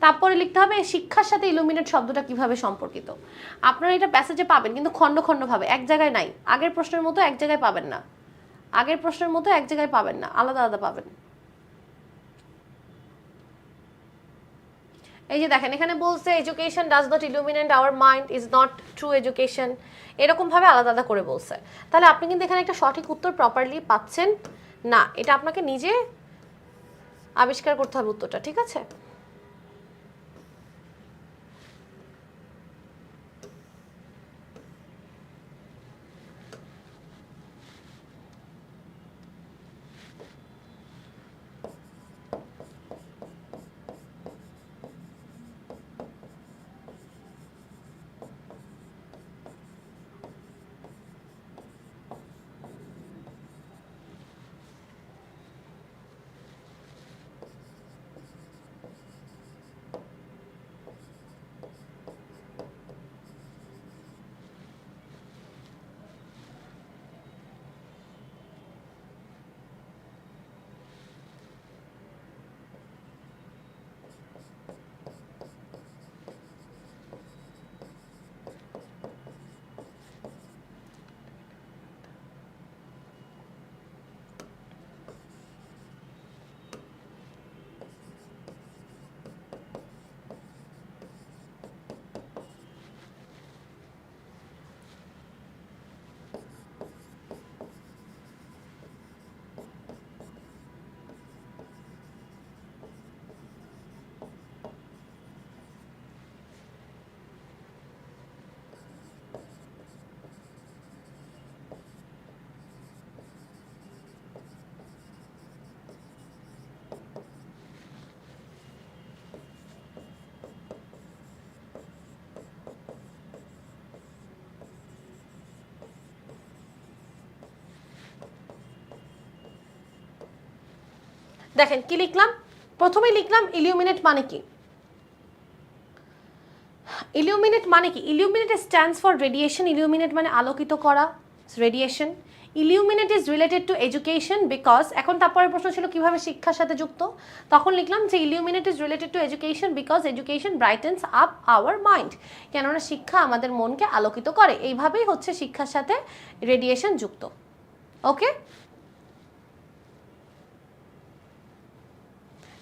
তারপরে লিখতে হবে শিক্ষার সাথে ইলুমিনেট শব্দটা কিভাবে সম্পর্কিত। আপনারা এটা প্যাসেজে পাবেন কিন্তু খণ্ড খণ্ডভাবে, এক জায়গায় নাই। আগের প্রশ্নের মতো এক জায়গায় পাবেন না, আলাদা আলাদা পাবেন। এই যে দেখেন এখানে বলছে education does not illuminate our mind is not true education, এরকম ভাবে আলাদা আলাদা করে বলছে। তাহলে আপনি কিন্তু এখানে একটা সঠিক উত্তর প্রপারলি পাচ্ছেন না, এটা আপনাকে নিজে আবিষ্কার করতে হবে উত্তরটা, ঠিক আছে? দেখেন কি লিখলাম, প্রথমে লিখলাম ইলিউমিনেট মানে কি, ইলিউমিনেট স্ট্যান্ডস ফর রেডিয়েশন, ইলিউমিনেট মানে আলোকিত করা, radiation. ইলিউমিনেট is related to education because, এখন তারপরের প্রশ্ন ছিল কিভাবে শিক্ষার সাথে যুক্ত, তখন লিখলাম যে illuminate is related to education because education brightens up our mind, কেননা শিক্ষা আমাদের মনকে আলোকিত করে। এইভাবেই হচ্ছে শিক্ষার সাথে রেডিয়েশন যুক্ত। Okay,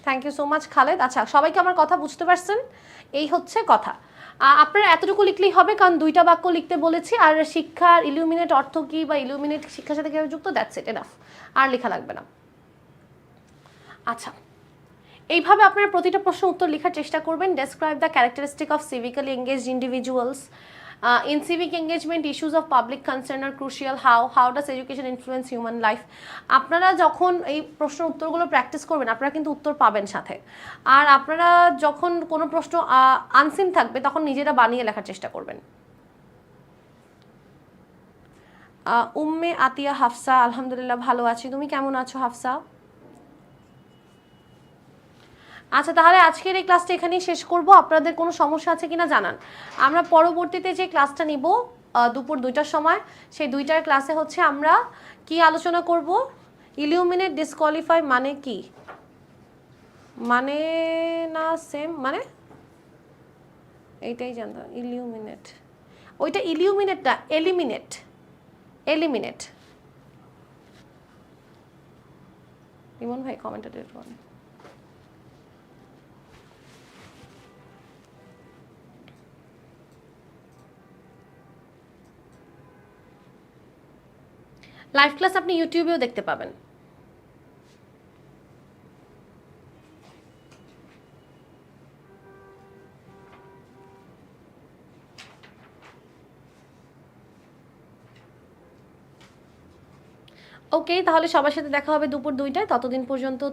thank you so much Khaled. আচ্ছা, সবাইকে আমার কথা বুঝতে পারছেন? এই হচ্ছে কথা। আপনারা এতটুকু লিখলেই হবে, কারণ 2টা বাক্য লিখতে বলেছি। আর শিক্ষার ইলিউমিনেট অর্থ কী বা ইলিউমিনেট শিক্ষার সাথে কীভাবে যুক্ত, দ্যাটস ইট, এনাফ, আর লেখা লাগবে না। আচ্ছা, এইভাবে আপনারা প্রতিটা প্রশ্ন উত্তর লেখার চেষ্টা করবেন। Describe the characteristic of সিভিক্যালি engaged individuals. In civic engagement, issues of public concern are crucial. How does education influence human life? আপনারা যখন এই প্রশ্ন উত্তরগুলো প্র্যাকটিস করবেন, আপনারা কিন্তু উত্তর পাবেন সাথে। আর আপনারা যখন কোনো প্রশ্ন আনসিন থাকবে, তখন নিজেরা বানিয়ে লেখার চেষ্টা করবেন। উম্মে আতিয়া হাফসা, আলহামদুলিল্লাহ ভালো আছি, তুমি কেমন আছো হাফসা? আচ্ছা, তাহলে আজকের এই ক্লাসটা এখানেই শেষ করব। আপনাদের কোনো সমস্যা আছে কিনা জানান। আমরা পরবর্তীতে যে ক্লাসটা নিব দুপুর 2টার সময়, সেই 2টার ক্লাসে হচ্ছে আমরা কি আলোচনা করব, ইলিউমিনেট ডিসকোয়ালিফাই মানে কি, মানে না সেম, মানে এইটাই জানতো ইলিউমিনেট, ওইটা ইলিউমিনেট না, এলিমিনেট, এলিমিনেট। ইমন ভাই কমেন্টে ডেট করেন। লাইভ ক্লাস আপনি ইউটিউবেও দেখতে পাবেন। ওকে, তাহলে সবার সাথে দেখা হবে দুপুর 2টায়।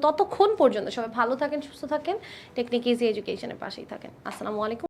ততক্ষণ পর্যন্ত সবাই ভালো থাকেন, সুস্থ থাকেন, টেকনিক ইজি এডুকেশনের পাশেই থাকেন। আসসালামু আলাইকুম।